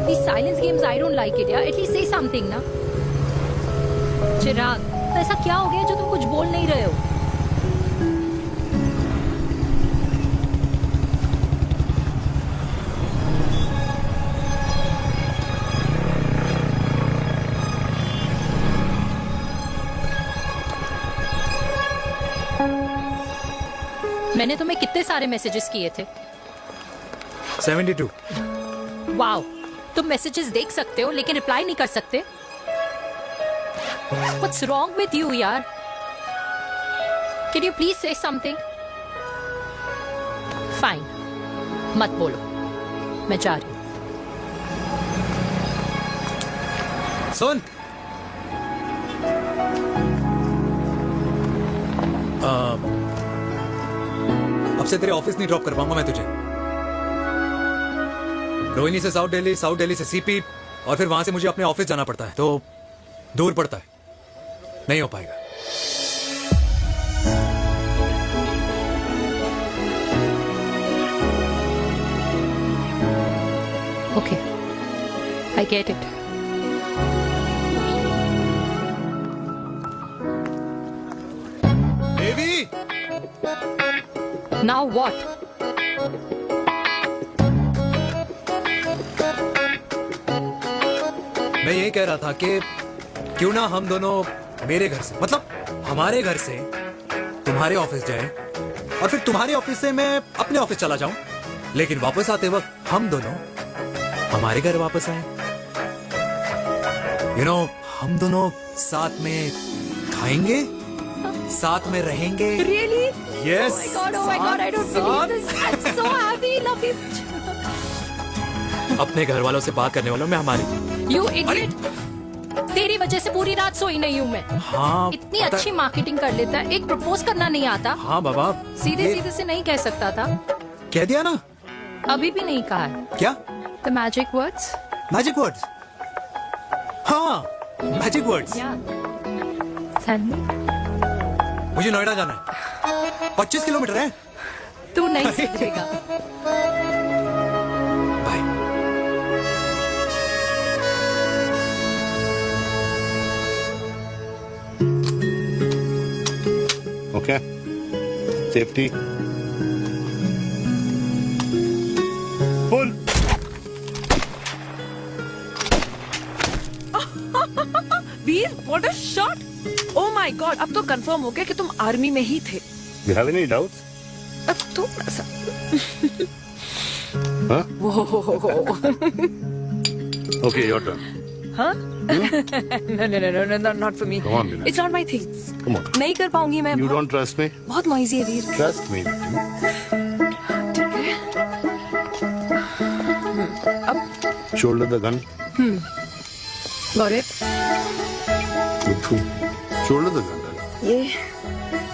These silence games, I don't like it, यार. At least say something, ना. चिराग, तो ऐसा क्या हो गया जो तुम कुछ बोल नहीं रहे हो? मैंने तुम्हें कितने सारे मैसेजेस किए थे? 72। वाओ, तुम मैसेजेस देख सकते हो लेकिन रिप्लाई नहीं कर सकते? What's wrong with you, यार? Can you please say something? Fine, मत बोलो, मैं जा रही हूँ। सुन, अब से तेरे ऑफिस नहीं ड्रॉप कर पाऊंगा मैं तुझे। रोहिणी से साउथ दिल्ली से सीपी, और फिर वहां से मुझे अपने ऑफिस जाना पड़ता है, तो दूर पड़ता है, नहीं हो पाएगा। Okay, I get it. Devi, Now what? मैं यही कह रहा था कि क्यों ना हम दोनों मेरे घर से, मतलब हमारे घर से तुम्हारे ऑफिस जाए, और फिर तुम्हारे ऑफिस से मैं अपने ऑफिस चला जाऊं, लेकिन वापस आते वक्त हम दोनों हमारे घर वापस आए। यू नो, हम दोनों साथ में खाएंगे, साथ में रहेंगे। Really? Yes. Oh my God, I don't believe this. I'm so happy, love you. अपने घर वालों से बात करने वालों में हमारी। You idiot. तेरी वजह से पूरी रात सोई नहीं हूँ मैं। हाँ, इतनी अच्छी मार्केटिंग कर लेता है, एक प्रपोज करना नहीं आता। हाँ बाबा, सीधे सीधे से नहीं कह सकता था? कह दिया ना। अभी भी नहीं कहा है। क्या? The magic words? Magic words? हाँ, मैजिक वर्ड्स। Tell me. मुझे नोएडा जाना है, 25 किलोमीटर है। तू नहीं सीखेगा। Bye. Okay, safety full. Veer, what a shot! Oh my god, अब तो कंफर्म हो गया कि तुम आर्मी में ही थे। You have any doubts? अब तुम ऐसा Huh? वो Okay, your turn. हाँ? No, not for me. Come on, Bina. It's not my thing. Come on. नहीं कर पाऊंगी मैं। You don't trust me? बहुत नॉइजी है वीर। Trust me. ठीक है। अब Shoulder the gun. Got it. Good. Shoulder तक जाना ये है,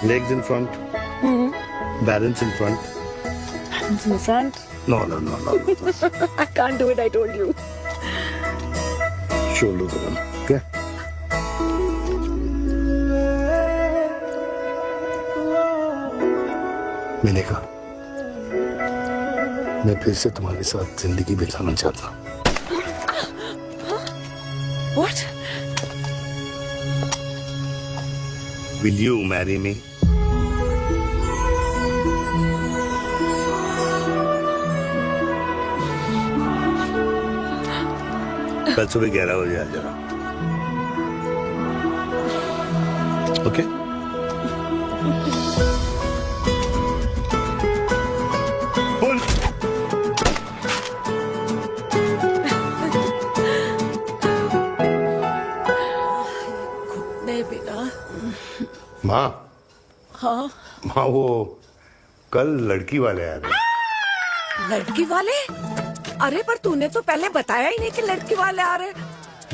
legs in front, balance in front. in front. No. I can't do it, I told you. Shoulder तक जाना. क्या? मैंने कहा मैं फिर से तुम्हारे साथ जिंदगी बिताना चाहता हूँ. What? Will you marry me? कल सुबह 11 बजे आ जाना. ओके? बोल. नहीं बेटा. माँ, हाँ, माँ वो कल लड़की वाले आ रहे. लड़की वाले? अरे पर तूने तो पहले बताया ही नहीं कि लड़की वाले आ रहे.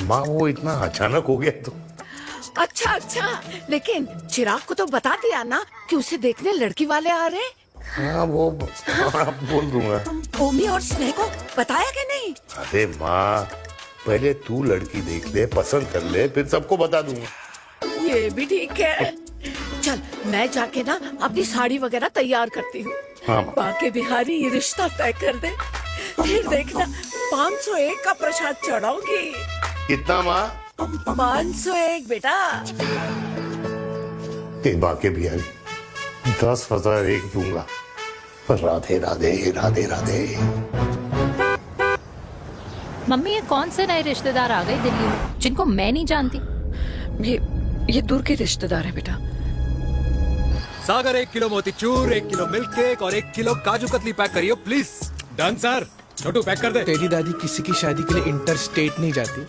माँ वो इतना अचानक हो गया तो. अच्छा, लेकिन चिराग को तो बता दिया ना कि उसे देखने लड़की वाले आ रहे. हाँ वो आप बोल दूंगा. ओमी और स्नेह को बताया कि नहीं? अरे माँ, पहले तू लड़की देख ले, पसंद कर ले, फिर सबको बता दूंगा. ये भी ठीक है. चल मैं जाके ना अपनी साड़ी वगैरह तैयार करती हूँ. हाँ. बाके बिहारी ये रिश्ता तय कर दे, फिर देखना 501 का प्रसाद चढ़ाऊंगी. कितना माँ? 501 बेटा. बाके बिहारी 10,001 दूंगा. राधे राधे राधे राधे. मम्मी ये कौन से नए रिश्तेदार आ गए दिल्ली में जिनको मैं नहीं जानती? ये दूर के रिश्तेदार है बेटा. सागर 1 किलो मोतीचूर, 1 किलो मिल्क केक और 1 किलो काजू कतली पैक करियो please. Done sir. Chhotu pack कर दे. तेरी दादी किसी की शादी के लिए इंटर स्टेट नहीं जाती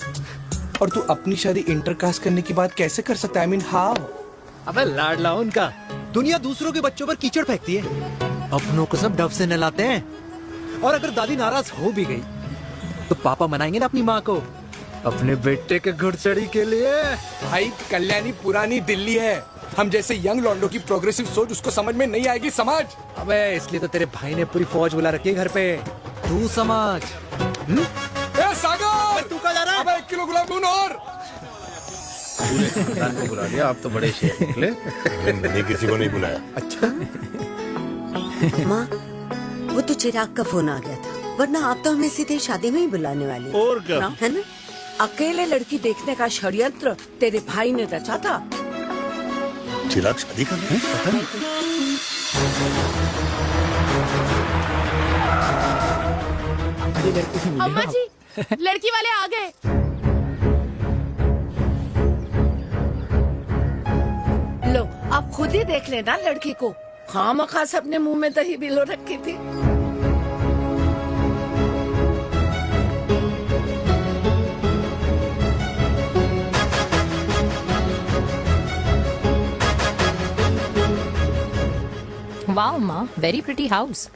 और तू अपनी शादी इंटर कास्ट करने की बात कैसे कर सकता है? I mean, how? अबे लाडला उनका. दुनिया दूसरों के बच्चों पर कीचड़ फेंकती है, अपनों को सब डब से नहलाते हैं. और अगर दादी नाराज हो भी गई तो पापा मनाएंगे ना अपनी माँ को अपने बेटे के घुड़चड़ी के लिए. भाई कल्याणी पुरानी दिल्ली है. हम जैसे यंग लॉन्डो की प्रोग्रेसिव सोच उसको समझ में नहीं आएगी. समझ. अबे इसलिए तो तेरे भाई ने पूरी फौज बुला रखी है घर पे. तू समझ. ए सागर, तू कहाँ जा रहा है? अबे 1 किलो गुलाब जामुन और. पूरे खानदान को बुला लिया. आप तो बड़े शेर निकले. मैंने किसी को नहीं बुलाया. अच्छा. माँ, वो तो चिराग का फोन आ गया था, वरना आप तो हमें सीधे शादी में ही बुलाने वाले. और क्या? है ना? अकेले लड़की देखने का षड्यंत्र तेरे भाई ने रचा था. चिराग शादी कर रहे हैं? पता नहीं. अम्मा जी, लड़की वाले आ गए. लो आप खुद ही देख लेना लड़की को. खामखा सबने मुंह में दही बिलो रखी थी. वाओ माँ, वेरी प्रिटी हाउस.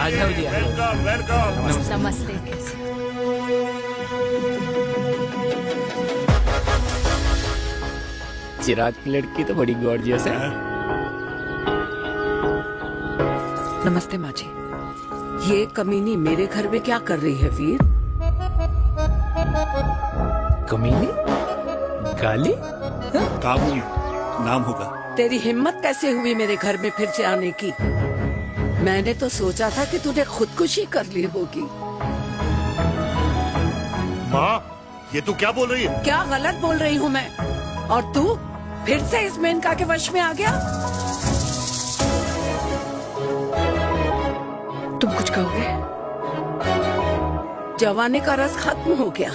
आइए वेलकम वेलकम. नमस्ते. चिराग की लड़की तो बड़ी गॉर्जियस है. नमस्ते माँ जी. ये कमीनी मेरे घर में क्या कर रही है वीर? कमीनी? गाली? काबू नाम होगा. तेरी हिम्मत कैसे हुई मेरे घर में फिर से आने की? मैंने तो सोचा था कि तूने खुदकुशी कर ली होगी. माँ, ये तू क्या बोल रही है? क्या गलत बोल रही हूँ मैं? और तू फिर से इस मेनका के वश में आ गया? तुम कुछ कहोगे? जवानी का रस खत्म हो गया,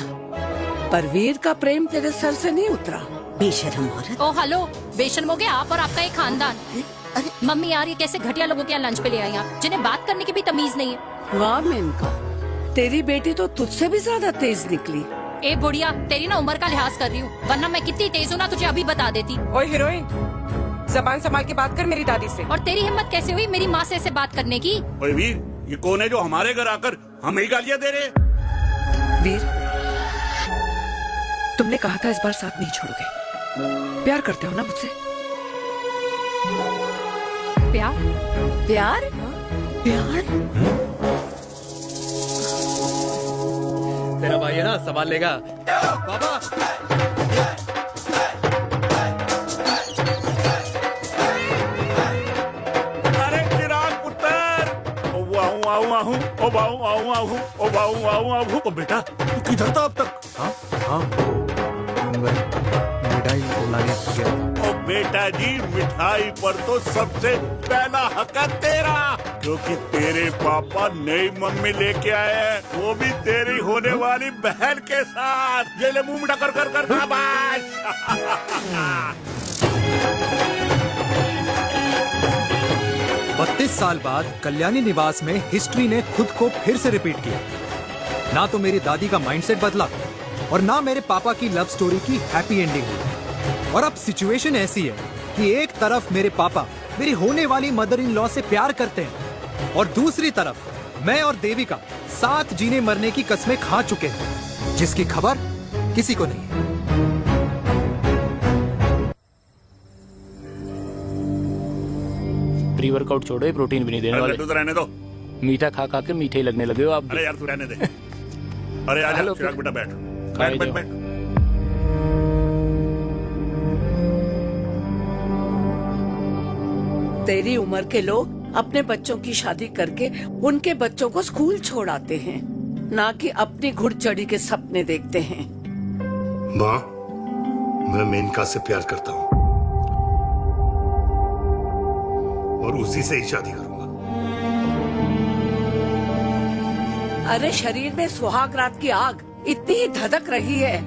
पर वीर का प्रेम तेरे सर से नहीं उतरा. बेशरम औरत. ओ हेलो, बेशर्म हो गए आप और आपका एक खानदान. मम्मी यार ये कैसे घटिया लोगों के यहाँ लंच पे ले आई आप, जिन्हें बात करने की भी तमीज नहीं है. वाह मेनका, तेरी बेटी तो तुझसे भी ज्यादा तेज निकली. ए बुढ़िया, तेरी ना उम्र का लिहाज कर रही हूँ, वरना मैं कितनी तेज हूँ ना तुझे अभी बता देती. ओए हीरोइन, जबान संभाल के बात कर मेरी दादी से। और तेरी हिम्मत कैसे हुई मेरी माँ से ऐसे बात करने की? ओए वीर, ये कौन है जो हमारे घर आकर हमें ही गालियां दे रहे? वीर, तुमने कहा था इस बार साथ नहीं छोड़ोगे। प्यार करते हो ना मुझसे? प्यार? प्यार? प्यार? तेरा भाई है ना, संभाल लेगा। बाबा अरे चिराग पुत्र, ओ वाहू आऊ आहू, ओ वाहू आऊ आहू, ओ वाहू आऊ आहू। ओ बेटा, तू किधर था अब तक? हाँ हाँ, मिठाई लाने गया था। ओ बेटा जी, मिठाई पर तो सबसे पहला हक है तेरा, क्योंकि तेरे पापा नई मम्मी लेके आए हैं, वो भी तेरी होने वाली बहन के साथ। ये ले मुंह मीठा कर कर कर शाबाश। 32 साल बाद कल्याणी निवास में हिस्ट्री ने खुद को फिर से रिपीट किया। ना तो मेरी दादी का माइंडसेट बदला और ना मेरे पापा की लव स्टोरी की हैप्पी एंडिंग हुई। और अब सिचुएशन ऐसी है कि एक तरफ मेरे पापा मेरी होने वाली मदर इन लॉ से प्यार करते हैं और दूसरी तरफ मैं और देविका साथ जीने मरने की कस्में खा चुके हैं, जिसकी खबर किसी को नहीं है। प्री वर्कआउट छोड़ो, प्रोटीन भी नहीं देने वाले। तो रहने दो, मीठा खा खा के मीठे ही लगने लगे हो आप। अरे यार तू रहने दे। अरे आजा चिराग बेटा, बैठ बैठ बैठ बैठ। तेरी उम्र के लोग अपने बच्चों की शादी करके उनके बच्चों को स्कूल छोड़ाते हैं, ना कि अपनी घुड़चढ़ी के सपने देखते हैं। माँ, मैं मेनका से प्यार करता हूँ और उसी से ही शादी करूंगा। अरे शरीर में सुहाग रात की आग इतनी ही धधक रही है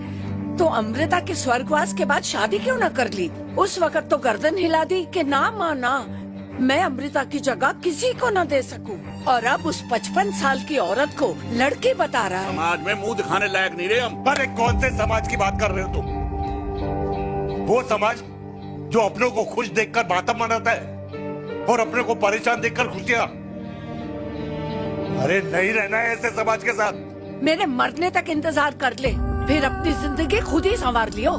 तो अमृता के स्वर्गवास के बाद शादी क्यों न कर ली? उस वक्त तो गर्दन हिला दी कि ना माँ ना, मैं अमृता की जगह किसी को न दे सकूं। और अब उस 55 साल की औरत को लड़के बता रहा है। समाज में मुंह दिखाने लायक नहीं रहे हम। अरे कौन से समाज की बात कर रहे हो तुम? वो समाज जो अपनों को खुश देखकर मातम मनाता है और अपने को परेशान देखकर खुशियां। अरे नहीं रहना है ऐसे समाज के साथ। मेरे मरने तक इंतजार कर ले, फिर अपनी जिंदगी खुद ही संवार लियो।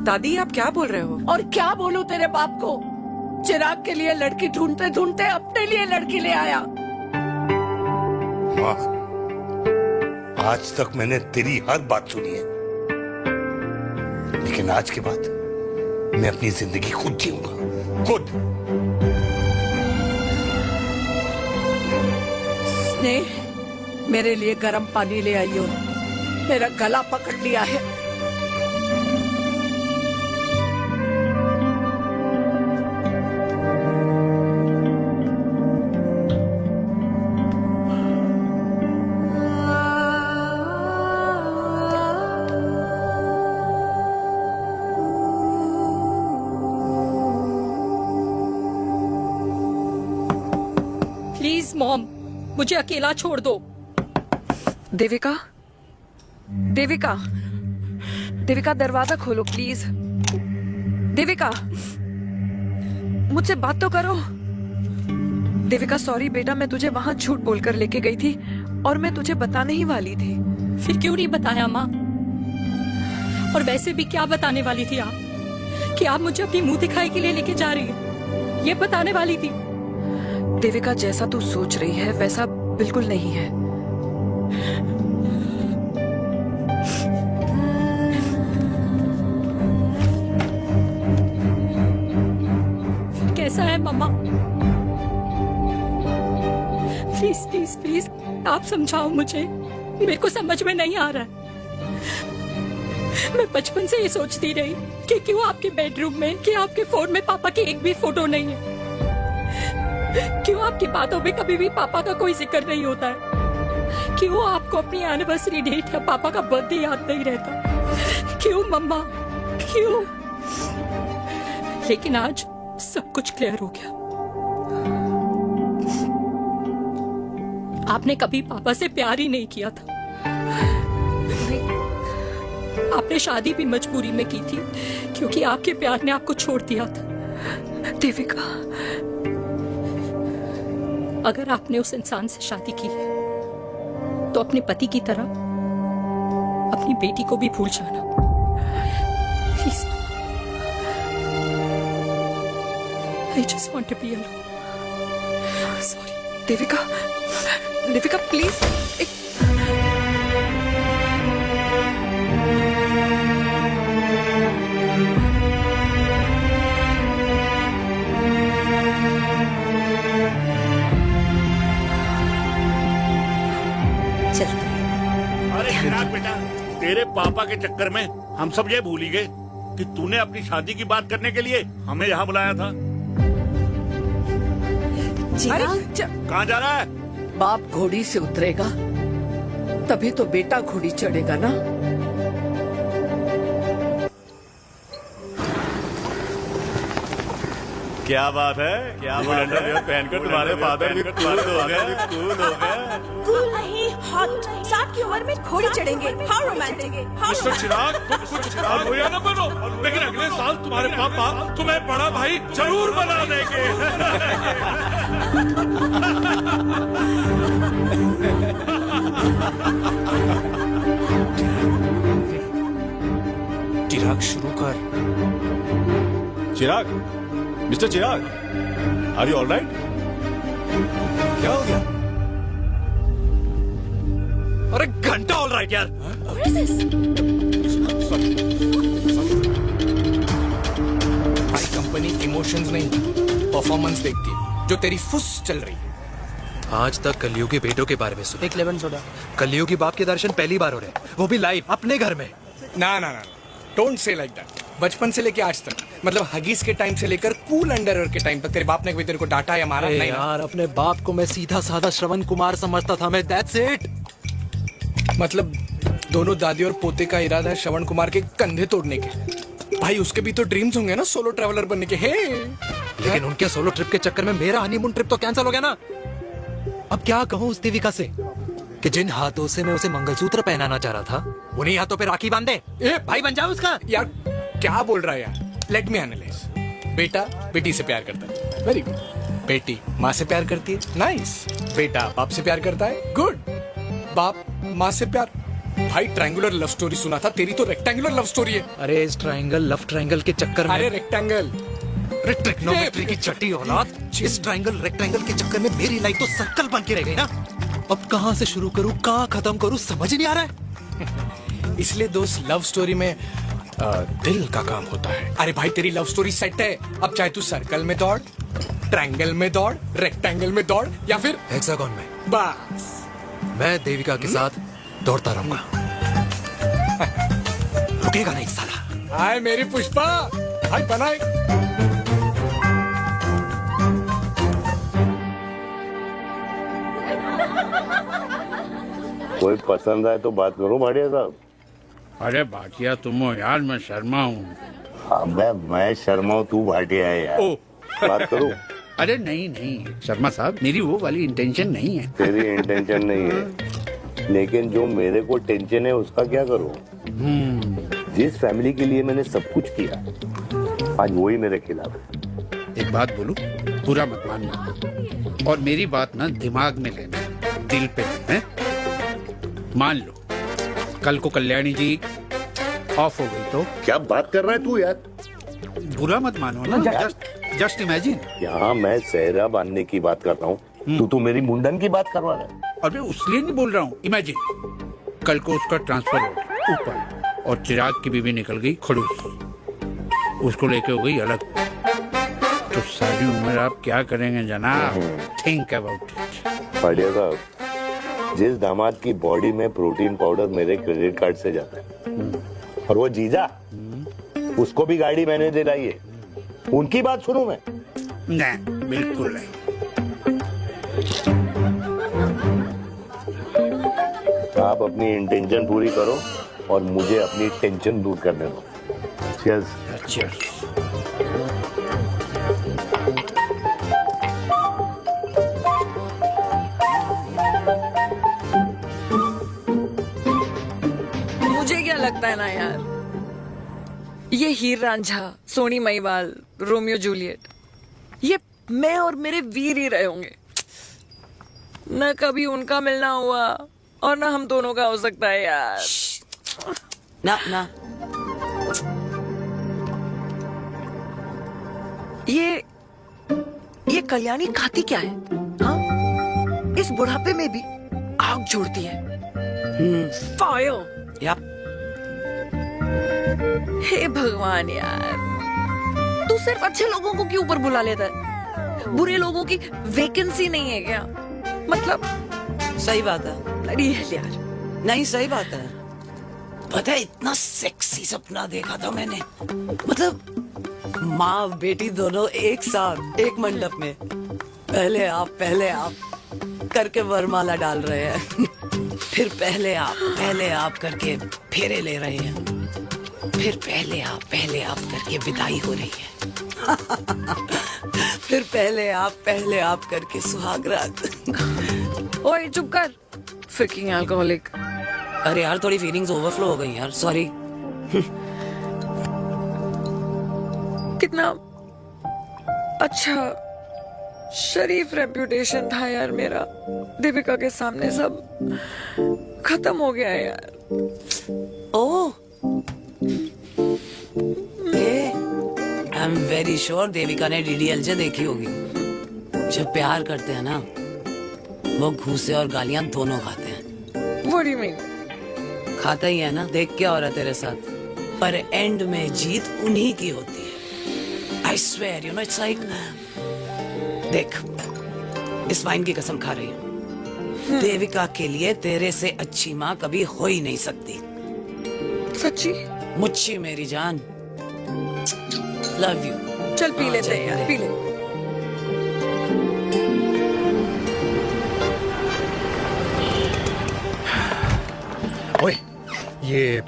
दादी आप क्या बोल रहे हो? और क्या बोलूं तेरे बाप को? चिराग के लिए लड़की ढूंढते ढूंढते अपने लिए लड़की ले आया। माँ, आज तक मैंने तेरी हर बात सुनी है, लेकिन आज के बाद मैं अपनी जिंदगी खुद जीऊंगा, खुद। स्नेह, मेरे लिए गर्म पानी ले आइयो, मेरा गला पकड़ लिया है। प्लीज मॉम, मुझे अकेला छोड़ दो। देविका, देविका, देविका दरवाजा खोलो प्लीज। देविका, मुझसे बात तो करो। देविका सॉरी बेटा, मैं तुझे वहां झूठ बोलकर लेके गई थी और मैं तुझे बताने ही वाली थी। फिर क्यों नहीं बताया माँ? और वैसे भी क्या बताने वाली थी आप? कि आप मुझे अपनी मुंह दिखाई के लिए लेके जा रही है, ये बताने वाली थी। देविका, जैसा तू सोच रही है वैसा बिल्कुल नहीं है। कैसा है मम्मा? प्लीज प्लीज प्लीज आप समझाओ मुझे, मेरे को समझ में नहीं आ रहा है। मैं बचपन से ये सोचती रही कि क्यों आपके बेडरूम में, कि आपके फोन में पापा की एक भी फोटो नहीं है, क्यों आपकी बातों में कभी भी पापा का कोई जिक्र नहीं होता है, क्यों आपको अपनी एनिवर्सरी डेट या पापा का बर्थडे याद नहीं रहता, क्यों मम्मा क्यों? लेकिन आज सब कुछ क्लियर हो गया। आपने कभी पापा से प्यार ही नहीं किया था। आपने शादी भी मजबूरी में की थी क्योंकि आपके प्यार ने आपको छोड़ दिया था। देविका, अगर आपने उस इंसान से शादी की है तो अपने पति की तरह अपनी बेटी को भी भूल जाना please. I just want to be alone. Sorry Devika, Devika please. अरे चिराग बेटा, तेरे पापा के चक्कर में हम सब ये भूल ही गए कि तूने अपनी शादी की बात करने के लिए हमें यहाँ बुलाया था। कहाँ जा रहा है? बाप घोड़ी से उतरेगा तभी तो बेटा घोड़ी चढ़ेगा ना। क्या बात है, क्या बात है, पहनकर तुम्हारे फादर भी कूल हो गए, कूल हो गए। कूल नहीं, हॉट। 60 की उम्र में घोड़ी चढ़ेंगे, हाउ रोमांटिक। मिस्टर चिराग, तुम कुछ चिराग हुआ ना बनो, लेकिन अगले साल तुम्हारे पापा तुम्हें बड़ा भाई जरूर बना देंगे। चिराग शुरू कर। Chirag, mister Chirag, are you all right? क्या हो गया? अरे घंटा ऑल राइट यार। भाई कंपनी इमोशंस नहीं परफॉर्मेंस देखती है, जो तेरी फुस चल रही है। आज तक कलयुगी बेटों के बारे में सुना। एक लेमन सोडा। कलयुगी बाप के दर्शन पहली बार हो रहे हैं, वो भी लाइव अपने घर में। ना ना ना, डोंट से लाइक दैट। बचपन से लेके आज तक, मतलब हगीज के टाइम से लेकर कूल अंडरवेयर के टाइम तक तेरे बाप ने कभी तेरे को डांटा या मारा? नहीं यार, अपने बाप को मैं सीधा साधा श्रवण कुमार समझता था मैं, दैट्स इट। मतलब दोनों दादी और पोते का इरादा है श्रवण कुमार के कंधे तोड़ने के। भाई उसके भी तो ड्रीम्स होंगे ना सोलो ट्रैवलर बनने के। हे लेकिन उनके सोलो ट्रिप के चक्कर में मेरा हनीमून ट्रिप तो कैंसिल हो गया ना। अब क्या कहूँ उस देविका से कि जिन हाथों से मैं उसे मंगलसूत्र पहनाना चाह रहा था, उन्हीं हाथों पे राखी बांध दे। भाई बन जाओ उसका। यार क्या बोल रहा है यार? Let me analyse. बेटा बेटी से प्यार करता है, वेरी गुड। बेटी माँ से प्यार करती है, नाइस। बेटा बाप से प्यार करता है, गुड। बाप माँ से प्यार। भाई ट्रायंगुलर लव स्टोरी सुना था, तेरी तो रेक्टेंगुलर लव स्टोरी है। अरे इस ट्रायंगल लव ट्रायंगल के चक्कर में, अरे रेक्टेंगल, ट्रिग्नोमेट्री की छठी औलाद, इस ट्रायंगल रेक्टेंगल के चक्कर में मेरी लाइफ तो सर्कल बन के रह गई ना। अब कहाँ से शुरू करूँ, कहाँ खत्म करूँ, समझ ही नहीं आ रहा है। इसलिए दोस्त लव स्टोरी में दिल का काम होता है। अरे भाई तेरी लव स्टोरी सेट है, अब चाहे तू सर्कल में दौड़, ट्रायंगल में दौड़, रेक्टेंगल में दौड़ या फिर हेक्सागोन में। बस मैं देविका के साथ दौड़ता रहूंगा। रुकेगा नहीं साला। हाय मेरी पुष्पा, हाय बनाए। कोई पसंद आए तो बात करो भाटिया साहब। अरे भाटिया तुम हो यार, मैं शर्मा हूँ। अबे मैं शर्मा हूँ, तू भाटिया है यार। बात करो। अरे नहीं नहीं शर्मा साहब, मेरी वो वाली इंटेंशन नहीं है। तेरी इंटेंशन नहीं है, लेकिन जो मेरे को टेंशन है उसका क्या करूँ? जिस फैमिली के लिए मैंने सब कुछ किया, आज वही मेरे खिलाफ है। एक बात बोलूं, बुरा मत मानना, और मेरी बात ना दिमाग में लेना, दिल पे है। मान लो कल को कल्याणी जी ऑफ हो गई तो? क्या बात कर रहा है तू यार? बुरा मत मानो ना, जस्ट इमेजिन। यहाँ मैं सेहरा बांधने की बात कर रहा हूँ, तू मेरी मुंडन की बात करवा रहा है। अरे उसलिए नहीं बोल रहा हूँ, इमेजिन कल को उसका ट्रांसफर हो गया ऊपर और चिराग की बीवी निकल गई खड़ूस, उसको लेके हो गई अलग, तो सारी उम्र आप क्या करेंगे जनाब? Think about it. बढ़िया साहब, जिस दामाद की बॉडी में प्रोटीन पाउडर मेरे क्रेडिट कार्ड से जाता है, और वो जीजा, उसको भी गाड़ी मैंने दिलाई है, उनकी बात सुनूं मैं? नहीं, बिल्कुल नहीं। आप अपनी इंटेंशन पूरी करो और मुझे अपनी टेंशन दूर करने दो। Cheers. मुझे क्या लगता है ना यार, ये हीर रांझा, सोनी महिवाल, रोमियो जूलियट, ये मैं और मेरे वीर ही रहे होंगे। न कभी उनका मिलना हुआ और ना हम दोनों का हो सकता है यार। ना ना ये कल्याणी खाती क्या है? हाँ? इस बुढ़ापे में भी आग जोड़ती है। फायर। यप। हे भगवान यार, तू सिर्फ अच्छे लोगों को क्यों ऊपर बुला लेता है? बुरे लोगों की वैकेंसी नहीं है क्या? मतलब सही बात है। ब्लडी हेल यार। नहीं सही बात है। पता है इतना सेक्सी सपना देखा था मैंने, मतलब माँ बेटी दोनों एक साथ एक मंडप में, पहले आप करके वरमाला डाल रहे हैं फिर पहले आप करके फेरे ले रहे हैं, फिर पहले आप करके विदाई हो रही है फिर पहले आप करके सुहाग रात। ओए चुप कर, फ्रिकिंग अल्कोहलिक। अरे यार थोड़ी फीलिंग्स ओवरफ्लो हो गई यार, सॉरी। कितना अच्छा शरीफ रेप्यूटेशन था यार मेरा, दीपिका के सामने सब खत्म हो गया है यार। Oh, I am very sure Devika ने डीडीएलजे देखी होगी। जब प्यार करते हैं ना, वो घूसे और गालियां दोनों खाते हैं। What do you mean? खाता ही है ना, देख क्या हो रहा है तेरे साथ, पर एंड में जीत उन्हीं की होती है। I swear, you know, it's like, देख, इस वाइन की कसम खा रही हूँ, देविका के लिए तेरे से अच्छी माँ कभी हो ही नहीं सकती। सच्ची? मुच्छी मेरी जान, लव यू। चल पी लेते हैं यार, पी ले। ओए, ये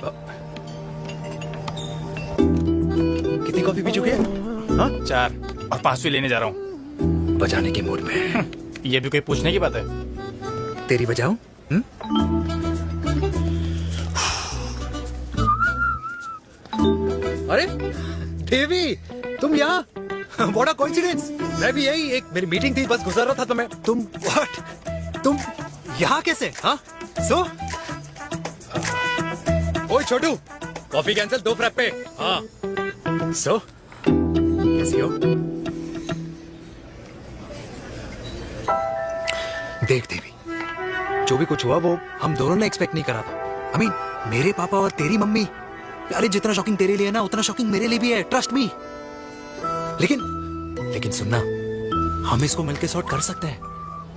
कितनी कॉफी पी चुके हैं? हाँ? 4 और 5वीं लेने जा रहा हूँ। बजाने के मूड में। ये भी कोई पूछने की बात है? तेरी बजाऊं? अरे देवी, तुम यहाँ? What a coincidence! मैं भी यही, एक मेरी मीटिंग थी, बस गुजर रहा था तो मैं। तुम यहाँ कैसे? हाँ? सो? ओए छोटू, कॉफी कैंसिल, 2 फ्रैप पे। हाँ। सो? कैसी हो? देख देवी, जो भी कुछ हुआ वो हम दोनों ने एक्सपेक्ट नहीं करा था। I mean, मेरे पापा और तेरी मम्मी, अरे जितना शॉकिंग तेरे लिए ना, उतना शॉकिंग मेरे लिए भी है, ट्रस्ट मी। लेकिन सुनना, हम इसको मिलकर सॉर्ट कर सकते हैं,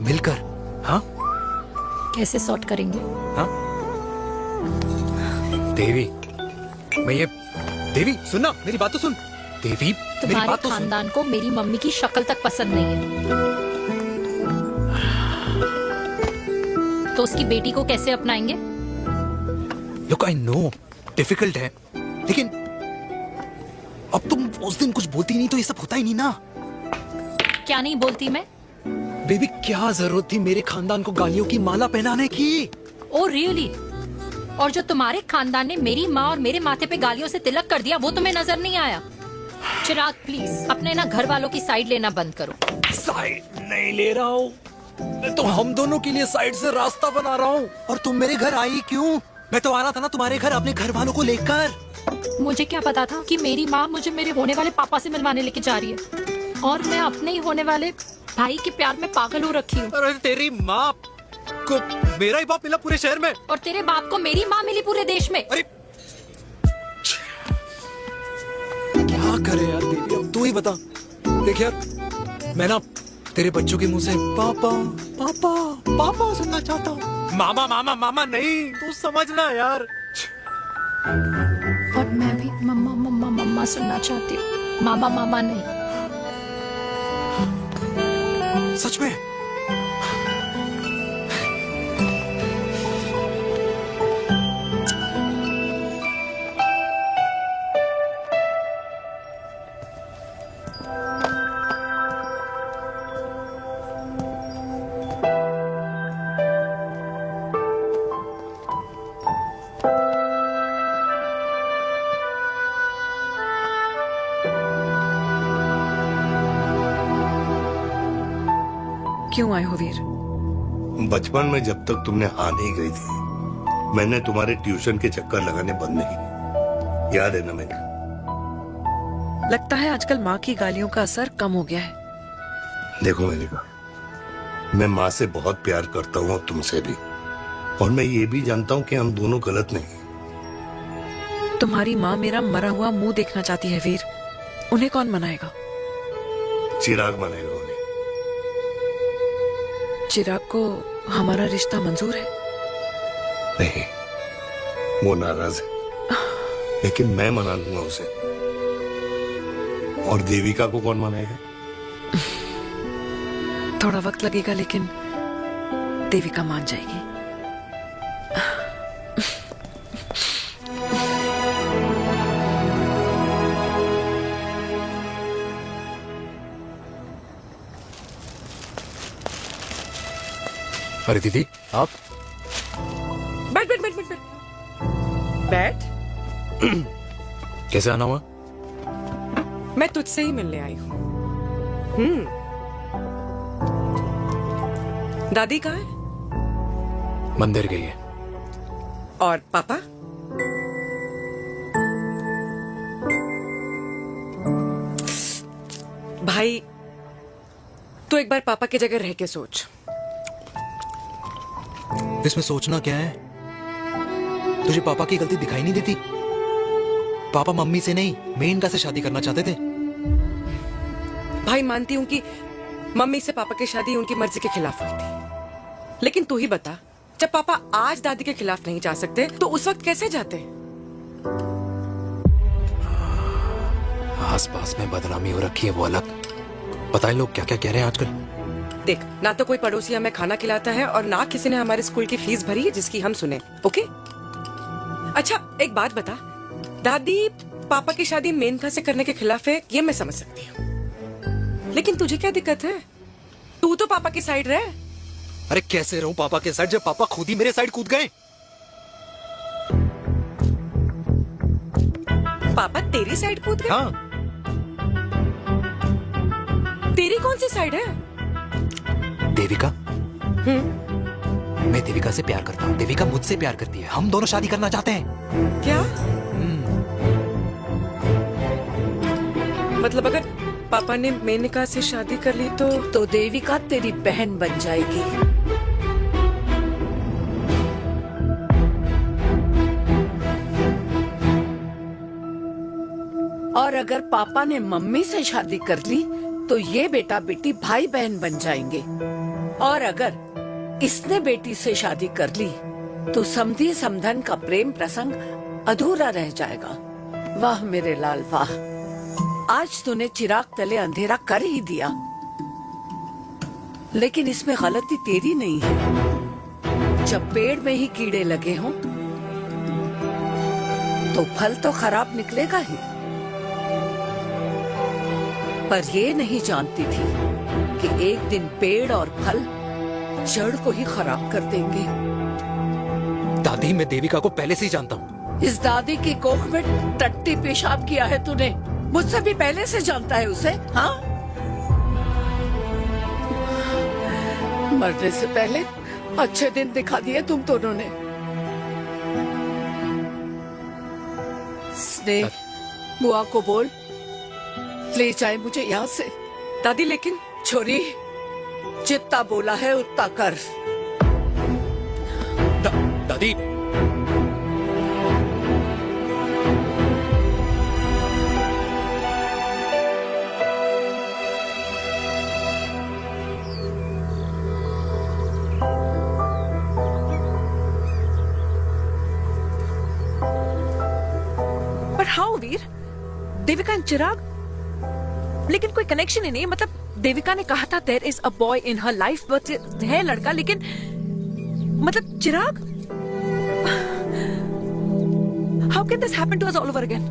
मिलकर। हाँ? कैसे सॉर्ट करेंगे? हाँ? देवी, देवी सुनना, मेरी बात तो सुन। देवी, मेरी तुम्हारे बात तो सुन। खानदान को मेरी मम्मी की शक्ल तक पसंद नहीं है, तो उसकी बेटी को कैसे अपनाएंगे? Look, I know, डिफिकल्ट है, लेकिन अब तुम उस दिन कुछ बोलती नहीं तो ये सब होता ही नहीं ना। क्या नहीं बोलती मैं? बेबी, क्या जरूरत थी मेरे खानदान को गालियों की माला पहनाने की? Oh really? और जो तुम्हारे खानदान ने मेरी माँ और मेरे माथे पे गालियों से तिलक कर दिया, वो तुम्हें नजर नहीं आया? चिराग प्लीज अपने ना घर वालों की साइड लेना बंद करो। साइड नहीं ले रहा हूँ, मैं तो हम दोनों के लिए साइड से रास्ता बना रहा हूँ। और तुम मेरे घर आई क्यों? मैं तो आ रहा था ना तुम्हारे घर अपने घर वालों को लेकर। मुझे क्या पता था कि मेरी माँ मुझे मेरे होने वाले पापा से मिलवाने लेके जा रही है, और मैं अपने ही होने वाले भाई के प्यार में पागल हो रखी हूँ। अरे तेरी माँ को मेरा ही बाप मिला पूरे शहर में, और तेरे बाप को मेरी माँ मिली पूरे देश में। अरे क्या करे यार देवी, अब तू ही बता। देख यार, मैं ना तेरे बच्चों के मुंह से पापा पापा पापा सुनना चाहता हूँ। मामा मामा मामा नहीं, तू समझना यार। और मैं भी मम्मा मम्मा मम्मा सुनना चाहती हूँ, मामा मामा नहीं। सच में? क्यों आए हो वीर? बचपन में जब तक तुमने हाँ नहीं गई थी, मैंने तुम्हारे ट्यूशन के चक्कर लगाने बंद नहीं किए। याद है ना मैंने? लगता है आजकल माँ की गालियों का असर कम हो गया है। देखो मैंने कहा, मैं माँ से बहुत प्यार करता हूँ और तुमसे भी, और मैं ये भी जानता हूँ कि हम दोनों गलत नहीं। तुम्हारी माँ मेरा मरा हुआ मुंह देखना चाहती है वीर। उन्हें कौन मनाएगा? चिराग मनाएगा उन्हें। चिराग को हमारा रिश्ता मंजूर है? नहीं, वो नाराज है, लेकिन मैं मना लूंगा उसे। और देविका को कौन मनाएगा? थोड़ा वक्त लगेगा, लेकिन देविका मान जाएगी। अरे दीदी, आप बैठ बैठ बैठ बैठ बैठ। बैठ। कैसे आना हुआ? मैं तुझसे ही मिलने आई हूँ। दादी कहाँ है? मंदिर गई है। और पापा? भाई, तू एक बार पापा की जगह रह के सोच। इसमें सोचना क्या है? तुझे पापा की गलती दिखाई नहीं देती? पापा मम्मी से नहीं, मेनका से शादी करना चाहते थे। भाई, मानती हूँ कि मम्मी से पापा की शादी उनकी मर्जी के खिलाफ हुई थी, लेकिन तू ही बता, जब पापा आज दादी के खिलाफ नहीं जा सकते तो उस वक्त कैसे जाते? आस पास में बदनामी हो रखी है, वो अलग। पता है लोग क्या क्या कह रहे हैं आजकल? देख, ना तो कोई पड़ोसी हमें खाना खिलाता है और ना किसी ने हमारे स्कूल की फीस भरी है जिसकी हम सुने। ओके? अच्छा, एक बात बता, दादी पापा की शादी मेनका से करने के खिलाफ है, ये मैं समझ सकती हूँ, लेकिन तुझे क्या दिक्कत है? तू तो पापा की साइड रहे। अरे कैसे रहूं पापा के साइड जब पापा खुद ही मेरे साइड कूद गए? पापा तेरी साइड कूद गए? हाँ। तेरी कौन सी साइड है? देविका। मैं देविका से प्यार करता हूँ, देविका मुझसे प्यार करती है, हम दोनों शादी करना चाहते हैं। क्या? मतलब अगर पापा ने मेनका से शादी कर ली तो देविका तेरी बहन बन जाएगी। और अगर पापा ने मम्मी से शादी कर ली तो ये बेटा बेटी भाई बहन बन जाएंगे। और अगर इसने बेटी से शादी कर ली तो समधी समधन का प्रेम प्रसंग अधूरा रह जाएगा। वाह मेरे लाल वाह, आज तूने चिराग तले अंधेरा कर ही दिया, लेकिन इसमें गलती तेरी नहीं है। जब पेड़ में ही कीड़े लगे हों तो फल तो खराब निकलेगा ही। पर ये नहीं जानती थी कि एक दिन पेड़ और फल जड़ को ही खराब कर देंगे। दादी, मैं देविका को पहले से ही जानता हूँ। इस दादी की कोख में टट्टी पेशाब किया है तूने, मुझसे भी पहले से जानता है उसे। हाँ, मरने से पहले अच्छे दिन दिखा दिए तुम दोनों ने। स्नेह, बुआ को बोल ले जाए मुझे यहाँ से। दादी, लेकिन छोरी, जितना बोला है उतना कर। दादी, पर हाउ वीर? देविका एंड चिराग, लेकिन कोई कनेक्शन ही नहीं। मतलब देविका ने कहा था there is a boy in her life, but है लड़का, लेकिन मतलब Chirag, how can this happen to us all over again?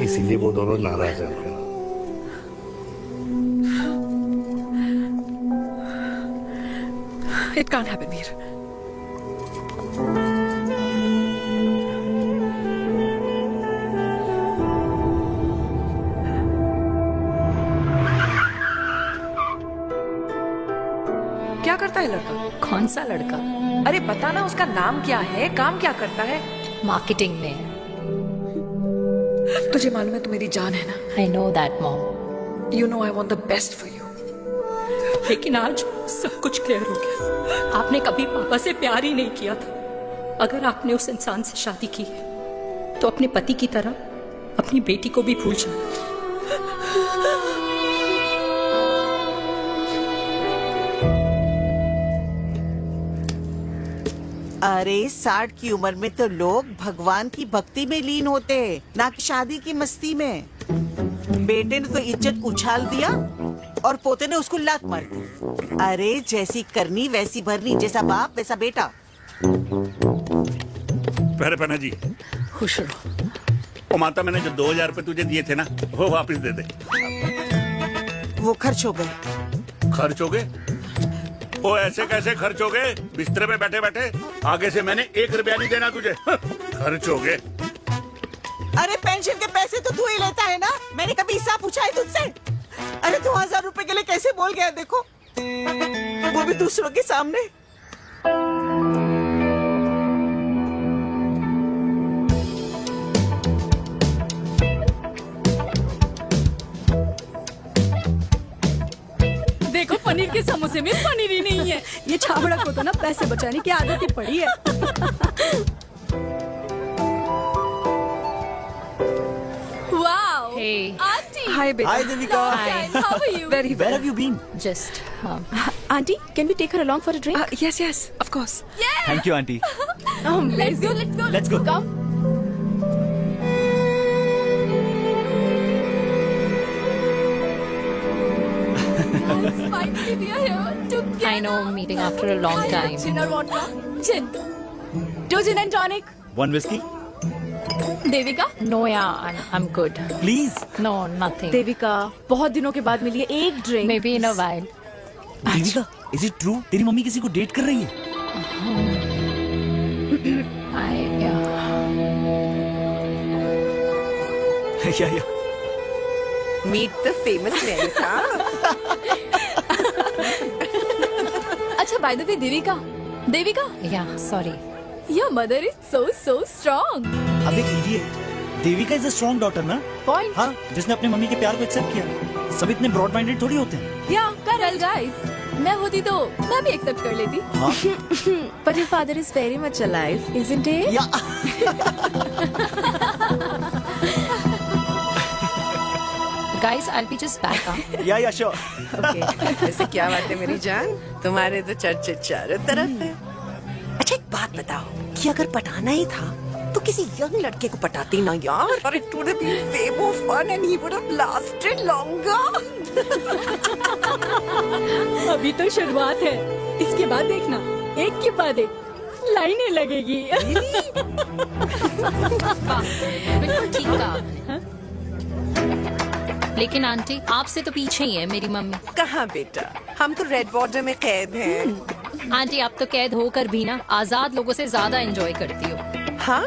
इसीलिए वो दोनों नाराज हैं। It can't happen Veer. है लड़का? कौन सा लड़का? अरे बता ना, उसका नाम क्या है, काम क्या करता है? मार्केटिंग में है। तुझे मालूम है तू मेरी जान है ना? I know that mom. You know I want the best for you. लेकिन आज सब कुछ क्लियर हो गया। आपने कभी पापा से प्यार ही नहीं किया था। अगर आपने उस इंसान से शादी की है तो अपने पति की तरह अपनी बेटी को भी भूल जाना। अरे 60 की उम्र में तो लोग भगवान की भक्ति में लीन होते हैं, ना कि शादी की मस्ती में। बेटे ने तो इज्जत उछाल दिया और पोते ने उसको लात मार दी। अरे जैसी करनी वैसी भरनी, जैसा बाप वैसा बेटा। पहले पन्ना जी खुश रहो। ओ माता, मैंने जो 2000 रुपए तुझे दिए थे ना, वो वापस दे दे। वो खर्च हो गए। खर्च हो गए? ओ ऐसे कैसे खर्च हो गए? बिस्तर पे बैठे बैठे। आगे से मैंने 1 रुपया नहीं देना तुझे। खर्च हो गए। अरे पेंशन के पैसे तो तू ही लेता है ना, मैंने कभी हिसाब पूछा है तुझसे? अरे 2000 रुपए के लिए कैसे बोल गया देखो, वो भी दूसरों के सामने। देखो पनीर के समोसे में पनीर ही नहीं है। ये छाबड़ा को तो ना पैसे बचाने की आदत ही पड़ी है। Wow! Hey. Auntie! Hi, beta. Hi, Devika. Long time. How are you? Very Where well. have you been? Just Auntie, can we take her along for a drink? Yes, yes, of course. Yeah! Thank you, auntie. Let's go, let's go. Let's go. Come. Yes, finally we are here together. I know, meeting after a long time. Gin or vodka? Gin. 2 gin and tonic. One whiskey, Devika? No, yeah, I'm good. please. No, nothing. Devika, बहुत दिनों के बाद मिली है, एक drink. Maybe in a while. Devika, is it true? तेरी mummy किसी को date कर रही है? Yeah. Meet the famous Devika. अच्छा, by the way, Devika. Devika? Yeah, sorry. Your mother is so strong. अब एक idiot. Devika is a strong daughter ना? Point. हाँ, जिसने अपने मम्मी के प्यार को एक्सेप्ट किया। सब इतने ब्रॉड माइंडेड थोड़ी होते हैं। Yeah, correct guys. मैं होती तो मैं भी एक्सेप्ट कर लेती. हाँ? But your father is very much alive, isn't he? Yeah. Guys, I'll be just back. Yeah, sure. Okay. ऐसे क्या बात है मेरी जान, तुम्हारे तो चर्चे चारों तरफ है। अच्छा एक बात बताओ कि अगर पटाना ही था तो किसी यंग लड़के को पटाती ना यार। और it would have been way more fun and he would have lasted longer. अभी तो शुरुआत है, इसके बाद देखना, एक के बाद एक लाइनें लगेगी। बिल्कुल ठीक कहा आपने। लेकिन आंटी, आपसे तो पीछे ही है मेरी मम्मी। कहाँ बेटा, हम तो रेड बॉर्डर में कैद हैं। आंटी, आप तो कैद होकर भी ना आजाद लोगों से ज्यादा एंजॉय करती हो। हाँ?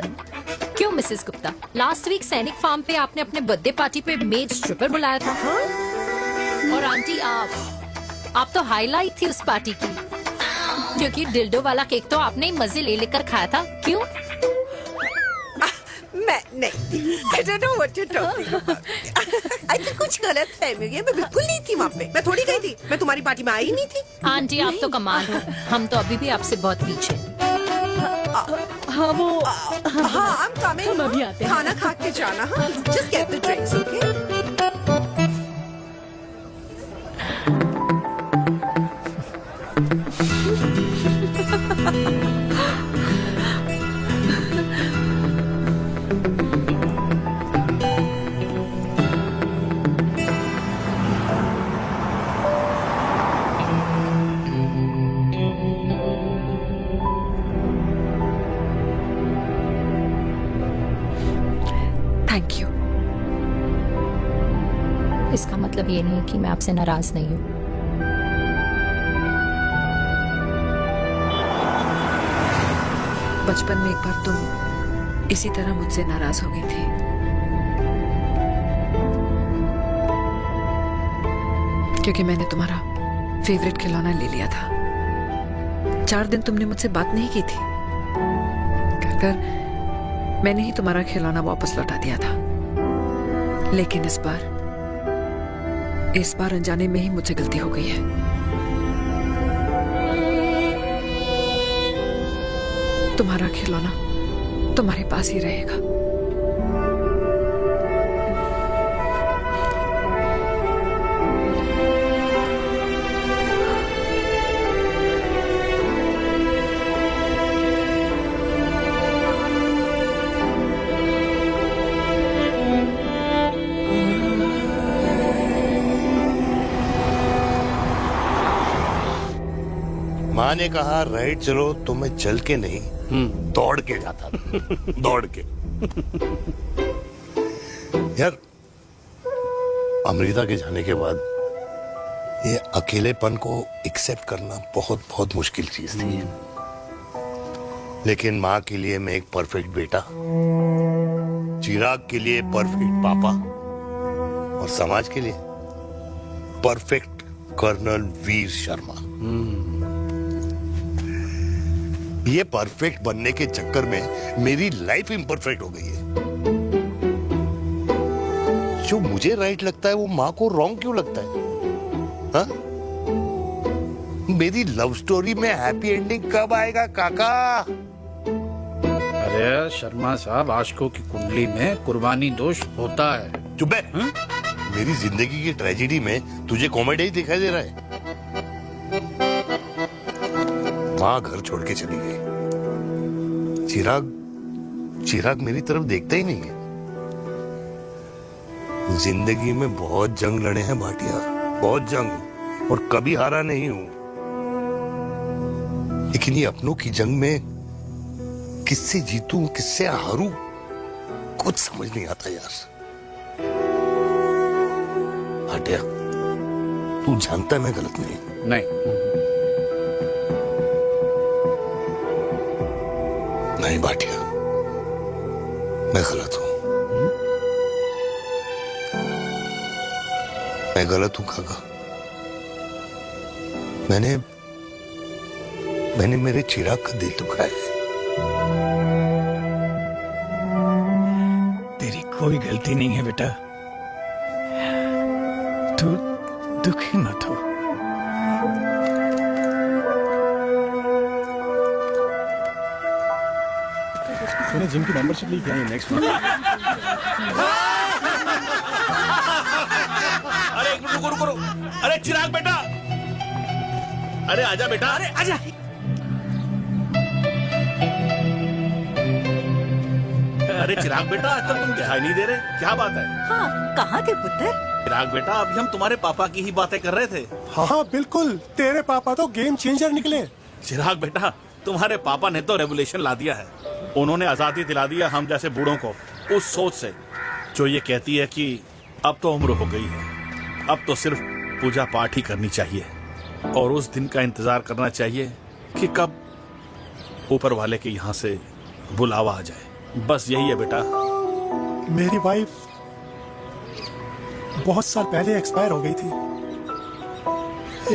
क्यों मिसेस गुप्ता, लास्ट वीक सैनिक फार्म पे आपने अपने बर्थडे पार्टी पे मेड स्ट्रिपर बुलाया था। हाँ? और आंटी, आप तो हाईलाइट थी उस पार्टी की, क्योंकि डिल्डो वाला केक तो आपने ही मजे ले लेकर खाया था। क्यों? मैं नहीं, I don't know what you're talking about. I think कुछ गलत फहमी हुई है, मैं बिल्कुल नहीं थी वहाँ पे। मैं थोड़ी गई थी, मैं तुम्हारी पार्टी में आई ही नहीं थी। आंटी, आप तो कमाल हो, हम तो अभी भी आपसे बहुत पीछे। हाँ वो हाँ, I'm coming. हम अभी आते हैं। खाना खा के जाना। हाँ, just get the drinks, okay? Thank you. इसका मतलब ये नहीं कि मैं आपसे नाराज नहीं हूँ। बचपन में एक बार तुम इसी तरह मुझसे नाराज हो गई थी। क्योंकि मैंने तुम्हारा फेवरेट खिलौना ले लिया था। 4 दिन तुमने मुझसे बात नहीं की थी। कहकर मैंने ही तुम्हारा खिलौना वापस लौटा दिया था। लेकिन इस बार अनजाने में ही मुझसे गलती हो गई है। तुम्हारा खिलौना तुम्हारे पास ही रहेगा। माँ ने कहा राइट चलो तो मैं चल के नहीं दौड़ के जाता था। दौड़ के। यार अमृता के जाने के बाद ये अकेलेपन को एक्सेप्ट करना बहुत बहुत मुश्किल चीज थी। लेकिन माँ के लिए मैं एक परफेक्ट बेटा, चिराग के लिए परफेक्ट पापा और समाज के लिए परफेक्ट कर्नल वीर शर्मा। ये परफेक्ट बनने के चक्कर में मेरी लाइफ इम्परफेक्ट हो गई है। जो मुझे राइट लगता है वो माँ को रॉन्ग क्यों लगता है? हा? मेरी लव स्टोरी में हैप्पी एंडिंग कब आएगा काका? अरे शर्मा साहब, आशिकों की कुंडली में कुर्बानी दोष होता है। चुप है। मेरी जिंदगी की ट्रेजेडी में तुझे कॉमेडी ही दिखाई दे रहा है। माँ घर छोड़ के चली गई। चिराग मेरी तरफ देखता ही नहीं है। जिंदगी में बहुत जंग लड़े हैं भाटिया, बहुत जंग, और कभी हारा नहीं हूं। लेकिन ये अपनों की जंग में किससे जीतूं किससे हारूं कुछ समझ नहीं आता यार। भाटिया तू जानता है मैं गलत नहीं। नहीं भाटिया, मैं गलत हूं। मैं गलत हूं काका। मैंने मेरे चिराग का दिल दुखाया है। तेरी कोई गलती नहीं है बेटा, तू दुखी मत हो। मैंने जिम की मेंबरशिप ली क्या? Next month. अरे रुको। अरे चिराग बेटा, अरे आजा बेटा, अरे आजा। अरे चिराग बेटा, आजकल तुम दिखाई नहीं दे रहे, क्या बात है? हाँ, कहाँ थे पुत्र? चिराग बेटा, अभी हम तुम्हारे पापा की ही बातें कर रहे थे। हाँ बिल्कुल, तेरे पापा तो गेम चेंजर निकले। चिराग बेटा, तुम्हारे पापा ने तो रेवोल्यूशन ला दिया है। उन्होंने आजादी दिला दिया हम जैसे बूढ़ों को, उस सोच से जो ये कहती है कि अब तो उम्र हो गई है, अब तो सिर्फ पूजा पाठ ही करनी चाहिए और उस दिन का इंतजार करना चाहिए कि कब ऊपर वाले के यहाँ से बुलावा आ जाए। बस यही है बेटा। मेरी वाइफ बहुत साल पहले एक्सपायर हो गई थी।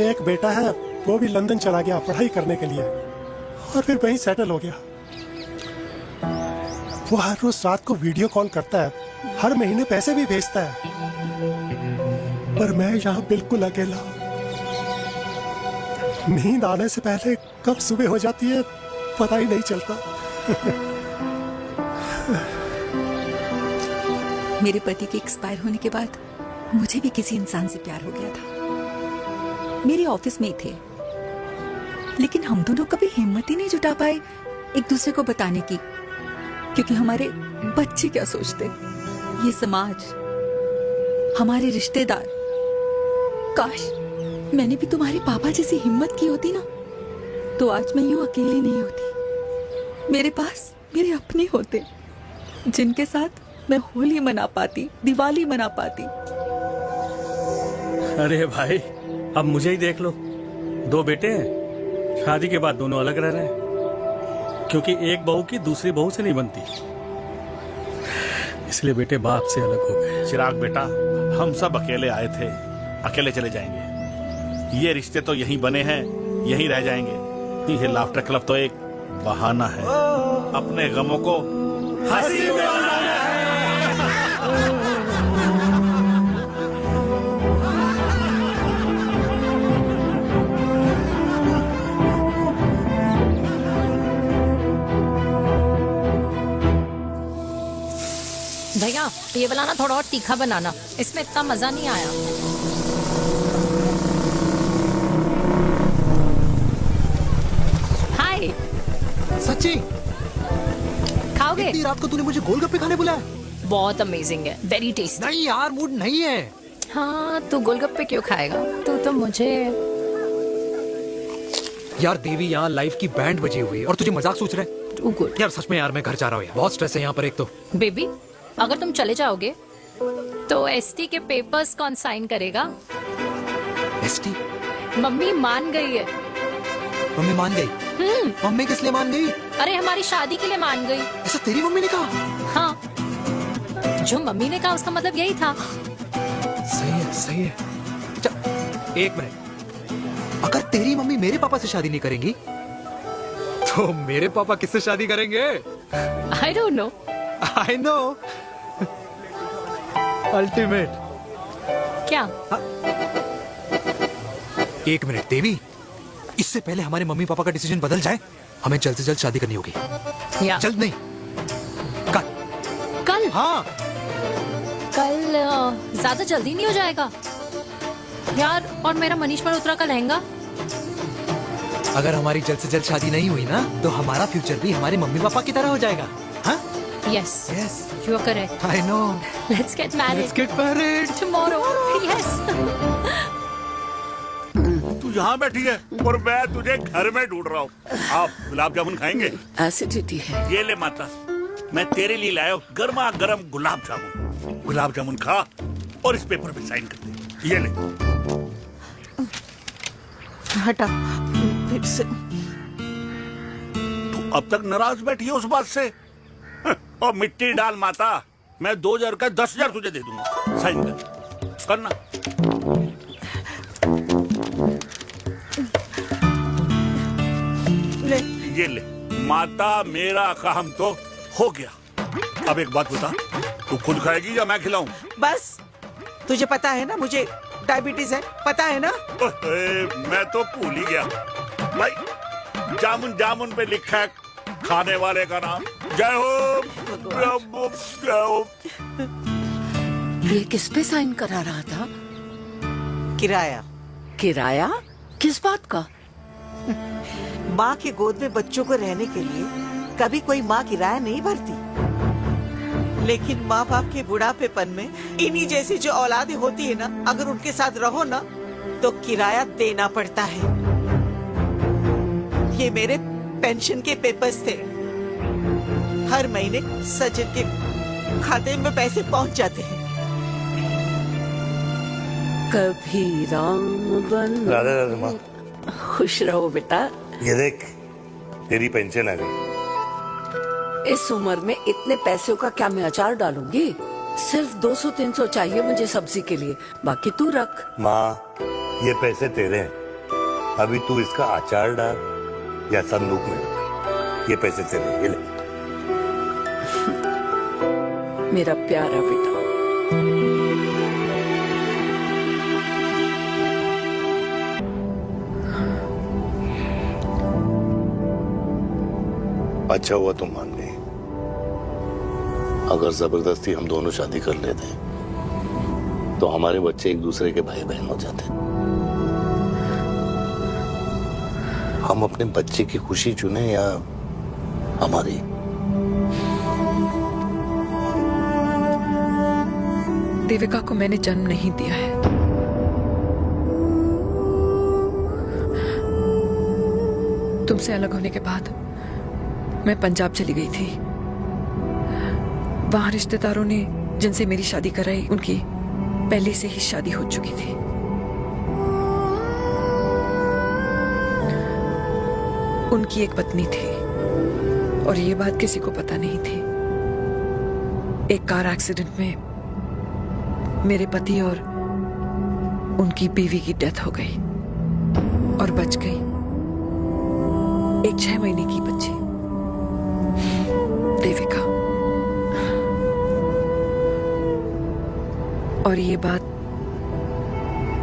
एक बेटा है, वो भी लंदन चला गया पढ़ाई करने के लिए और फिर वहीं सेटल हो गया। वो हर रोज रात को वीडियो कॉल करता है, हर महीने पैसे भी भेजता है, पर मैं यहाँ बिल्कुल अकेला। नींद आने से पहले कब सुबह हो जाती है पता ही नहीं चलता। मेरे पति के एक्सपायर होने के बाद मुझे भी किसी इंसान से प्यार हो गया था। मेरे ऑफिस में ही थे, लेकिन हम दोनों कभी हिम्मत ही नहीं जुटा पाए एक दूसरे को बताने की, क्योंकि हमारे बच्चे क्या सोचते, ये समाज, हमारे रिश्तेदार। काश मैंने भी तुम्हारे पापा जैसी हिम्मत की होती ना, तो आज मैं यूं अकेली नहीं होती। मेरे पास मेरे अपने होते जिनके साथ मैं होली मना पाती, दिवाली मना पाती। अरे भाई, अब मुझे ही देख लो, 2 बेटे हैं, शादी के बाद दोनों अलग रह रहे हैं, क्योंकि एक बहू की दूसरी बहू से नहीं बनती, इसलिए बेटे बाप से अलग हो गए। चिराग बेटा, हम सब अकेले आए थे, अकेले चले जाएंगे। ये रिश्ते तो यहीं बने हैं, यहीं रह जाएंगे। जानती है लाफ्टर क्लब तो एक बहाना है अपने गमों को हंसी में बनाना है। भैया ये वाला ना थोड़ा और तीखा बनाना, इसमें इतना मजा नहीं आया। हाय सच्ची खाओगे? इतनी रात को तूने मुझे गोलगप्पे खाने बुलाया? बहुत अमेजिंग है, वेरी टेस्टी। नहीं यार, मूड नहीं है। हाँ तू गोलगप्पे क्यों खाएगा? तू तो मुझे यार देवी, यहाँ लाइफ की बैंड बजी हुई और तुझे मजाक सोच रहे? यार सच में यार, मैं घर जा रहा हूँ यार, बहुत स्ट्रेस है यहाँ पर। एक तो बेबी अगर तुम चले जाओगे तो एसटी के पेपर्स कौन साइन करेगा? एसटी? मम्मी मान गई है। मम्मी मान गई? मम्मी किस लिए मान गई? अरे हमारी शादी के लिए मान गई। ऐसा तेरी मम्मी ने कहा? हाँ, जो मम्मी ने कहा उसका मतलब यही था। सही है, सही है। एक मिनट, अगर तेरी मम्मी मेरे पापा से शादी नहीं करेंगी तो मेरे पापा किससे शादी करेंगे? I don't know. I know. Ultimate. क्या? एक मिनट देवी, इससे पहले हमारे मम्मी पापा का डिसीजन बदल जाए, हमें जल्द से जल्द शादी करनी होगी। जल्द नहीं, कल। कल? हाँ कल ज्यादा जल्दी नहीं हो जाएगा यार? और मेरा मनीष मल्होत्रा का लहंगा? अगर हमारी जल्द से जल्द शादी नहीं हुई ना तो हमारा फ्यूचर भी हमारे मम्मी पापा की तरह हो जाएगा। हाँ? Yes. Yes. You are correct. I know. Let's get married. Let's get married. Tomorrow. Yes. तू यहाँ बैठी है और मैं तुझे घर में ढूंढ रहा हूँ। आप गुलाब जामुन खाएंगे? एसिडिटी है। ये ले माता, मैं तेरे लिए लाया हूँ गर्मा गर्म गुलाब जामुन। गुलाब जामुन खा और इस पेपर पे साइन कर दे। ये ले। हटा फिर से। तू अब तक नाराज बैठी है उस बात से? और मिट्टी डाल माता, मैं 2000 का 10,000 तुझे दे दूंगा। साइन कर, करना। ले। ये ले माता, मेरा काम तो हो गया। अब एक बात बता, तू खुद खाएगी या मैं खिलाऊं? बस तुझे पता है ना मुझे डायबिटीज है, पता है ना? मैं तो भूल ही गया भाई, जामुन जामुन पे लिखा है खाने वाले का नाम। जय हो, जय हो। ये किस पे साइन करा रहा था? किराया। किराया? किस बात का? माँ की गोद में बच्चों को रहने के लिए कभी कोई माँ किराया नहीं भरती, लेकिन माँ बाप के बुढ़ापेपन में इन्हीं जैसी जो औलादें होती है ना, अगर उनके साथ रहो ना तो किराया देना पड़ता है। ये मेरे पेंशन के पेपर्स थे, हर महीने सचिन के खाते में पैसे पहुंच जाते हैं। कभी राम बन। राधे राधे माँ। खुश रहो बेटा। ये देख, तेरी पेंशन आ गई। इस उम्र में इतने पैसों का क्या मैं अचार डालूंगी? सिर्फ 200-300 चाहिए मुझे सब्जी के लिए, बाकी तू रख। माँ, ये पैसे तेरे हैं, अभी तू इसका अचार डाल या संदूक में रख। ये पैसे तेरे, ये ले। मेरा प्यारा बेटा। अच्छा हुआ तुम मान गई, अगर जबरदस्ती हम दोनों शादी कर लेते तो हमारे बच्चे एक दूसरे के भाई बहन हो जाते। हम अपने बच्चे की खुशी चुने या हमारी? देविका को मैंने जन्म नहीं दिया है। तुमसे अलग होने के बाद मैं पंजाब चली गई थी। वहां रिश्तेदारों ने जिनसे मेरी शादी कराई, उनकी पहले से ही शादी हो चुकी थी। उनकी एक पत्नी थी और ये बात किसी को पता नहीं थी। एक कार एक्सीडेंट में मेरे पति और उनकी बीवी की डेथ हो गई और बच गई। एक 6 महीने की बच्ची देविका। और ये बात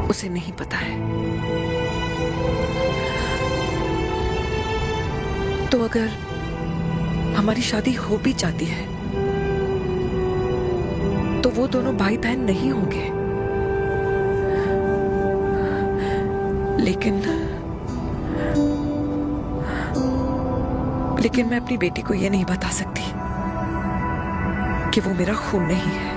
उसे नहीं पता है। तो अगर हमारी शादी हो भी जाती है तो वो दोनों भाई बहन नहीं होंगे। लेकिन मैं अपनी बेटी को ये नहीं बता सकती कि वो मेरा खून नहीं है।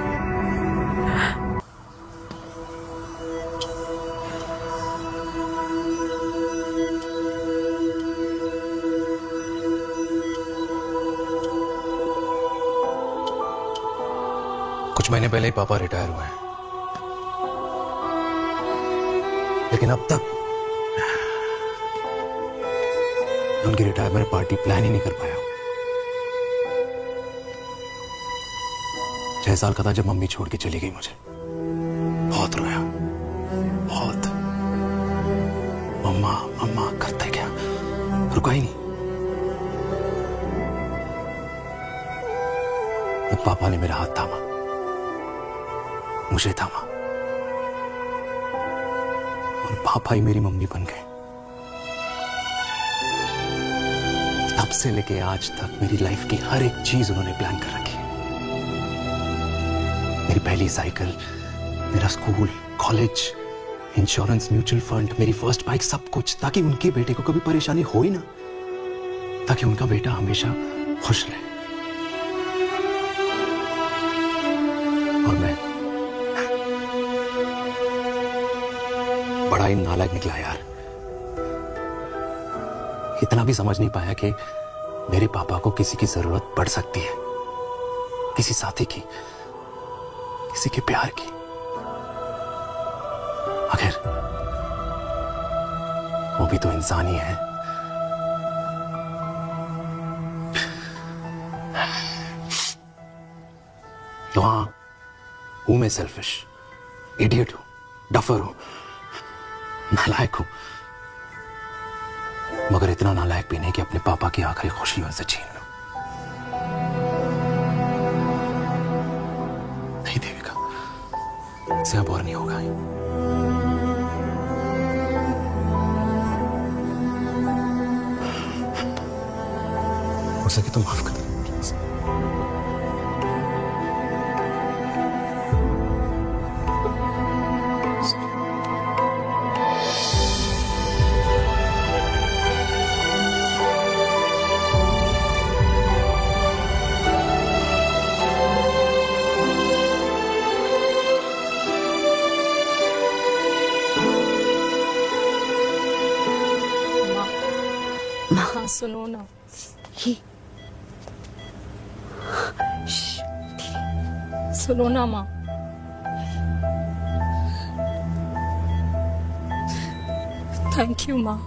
कुछ महीने पहले ही पापा रिटायर हुए हैं, लेकिन अब तक उनकी रिटायरमेंट पार्टी प्लान ही नहीं कर पाया। 6 साल का था जब मम्मी छोड़ के चली गई मुझे। बहुत रोया, बहुत। मम्मा मम्मा करते क्या, रुका ही नहीं। तो पापा ने मेरा हाथ थामा, मुझे थामा, और पापा ही मेरी मम्मी बन गए। तब से लेके आज तक मेरी लाइफ की हर एक चीज उन्होंने प्लान कर रखी। मेरी पहली साइकिल, मेरा school, college, insurance, mutual fund, मेरी फर्स्ट बाइक, सब कुछ, ताकि उनके बेटे को कभी परेशानी हो ही ना, ताकि उनका बेटा हमेशा खुश रहे। और मैं बड़ा ही नालायक निकला यार। इतना भी समझ नहीं पाया कि मेरे पापा को किसी की जरूरत पड़ सकती है, किसी साथी की, किसी के प्यार की। आखिर वो भी तो इंसान ही है। तो हाँ, हूं मैं सेल्फिश, इडियट हूं, डफर हूं, नालायक हूं, मगर इतना नालायक भी नहीं कि अपने पापा की आखिरी खुशी उनसे छीन लूं। नहीं देविका, इससे अब और नहीं होगा। हो सके तो माफ कर दो प्लीज। हाँ सुनो ना, सुनो ना माँ। थैंक यू माँ,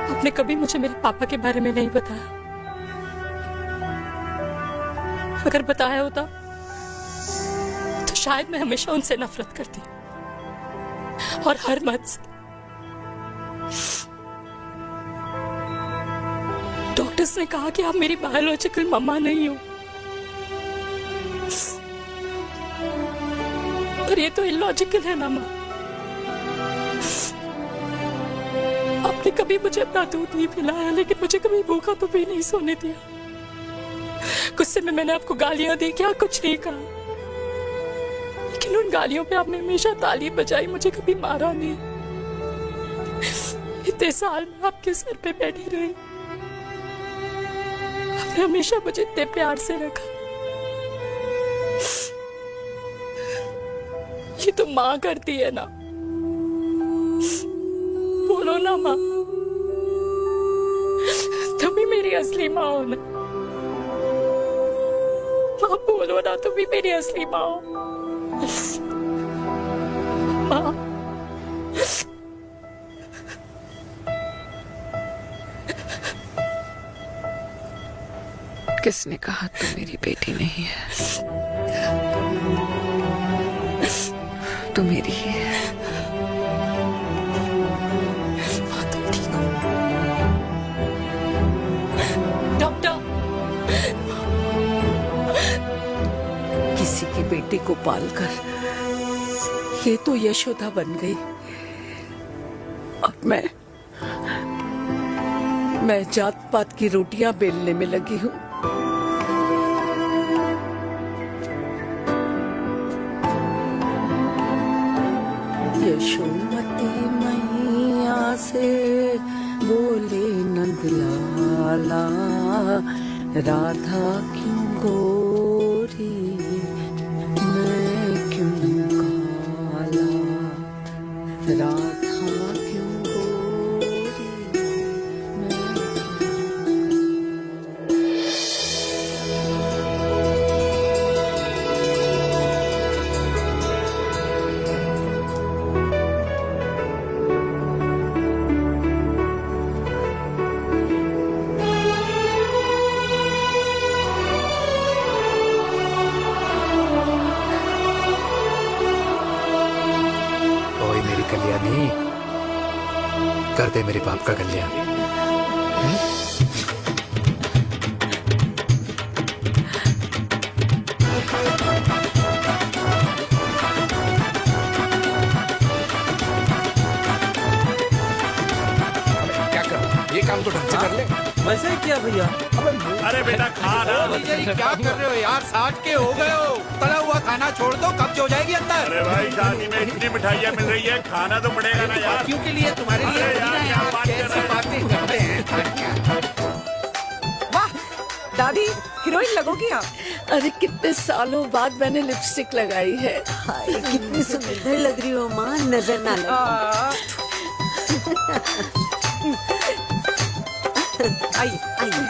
आपने कभी मुझे मेरे पापा के बारे में नहीं बताया। अगर बताया होता तो शायद मैं हमेशा उनसे नफरत करती, और हर मत से। डॉक्टर्स ने कहा कि आप मेरी बायोलॉजिकल मम्मा नहीं हो, पर ये तो इलॉजिकल है ना माँ। आपने कभी मुझे अपना दूध नहीं पिलाया, लेकिन मुझे कभी भूखा तो भी नहीं सोने दिया। गुस्से में मैंने आपको गालियां दी, क्या कुछ नहीं कहा, लेकिन उन गालियों पे आपने हमेशा ताली बजाई, मुझे कभी मारा नहीं। इतने साल में आपके सर पे बैठी रही, आपने हमेशा मुझे इतने प्यार से रखा। ये तो माँ करती है ना, बोलो ना माँ, तुम ही मेरी असली माँ हो ना। माँ बोलो ना, तुम ही मेरी असली माँ हो। माँ किसने कहा तू मेरी बेटी नहीं है? तू मेरी ही है। माँ तुम ठीक हो? किसी की बेटी को पालकर ये तो यशोदा बन गई। अब मैं जात पात की रोटियां बेलने में लगी हूँ। यशोमती मैया से बोले नंदलाला, राधा क्यों गोरी मैं क्यों काला, राधा क्यों गोरी मैं कल्याणी, कर दे मेरे बाप का कल्याण। क्या कर, ये काम तो ढंग से कर ले। वैसे ही किया भैया। अरे बेटा खा ना। भैया ये क्या कर रहे हो यार, 60 के हो गए हो, तला हुआ खाना छोड़ दो, कब्ज हो जाएगी अंदर। अरे भाई शादी में इतनी मिठाइयाँ मिल रही है, खाना तो पड़ेगा ना यार। क्यों के लिए तुम्हारे लिए अरे थोड़ी ना यार, यार, बात कर कैसी रहे हैं। बातें करते हैं। वाह दादी, हीरोइन लगोगी आप। अरे कितने सालों बाद मैंने लिपस्टिक लगाई है। हाय कितनी सुंदर लग रही हो माँ, नजर ना लगे। आइए आइए।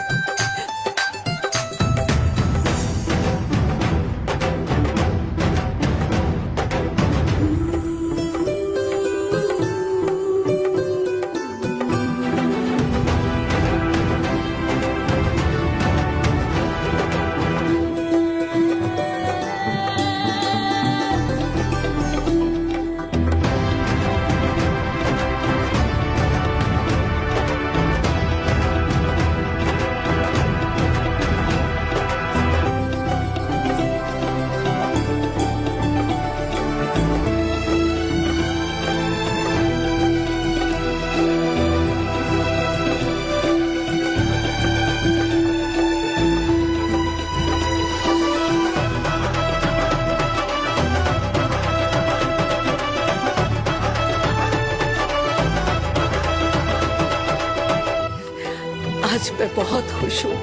आज मैं बहुत खुश हूँ।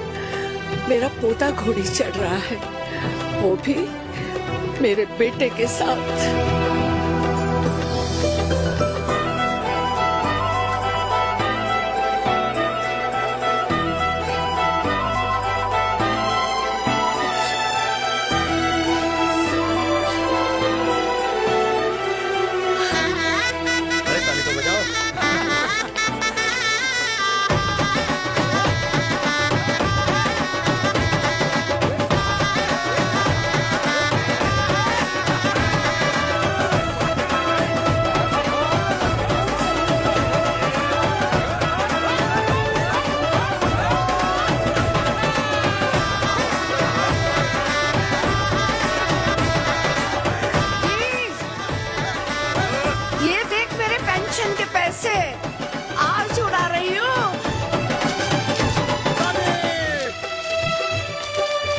मेरा पोता घोड़ी चढ़ रहा है, वो भी मेरे बेटे के साथ।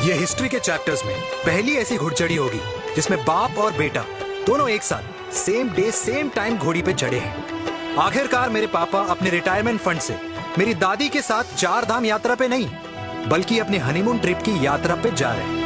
ये हिस्ट्री के चैप्टर्स में पहली ऐसी घुड़चढ़ी होगी जिसमें बाप और बेटा दोनों एक साथ सेम डे सेम टाइम घोड़ी पे चढ़े हैं। आखिरकार मेरे पापा अपने रिटायरमेंट फंड से मेरी दादी के साथ 4 धाम यात्रा पे नहीं बल्कि अपने हनीमून ट्रिप की यात्रा पे जा रहे हैं।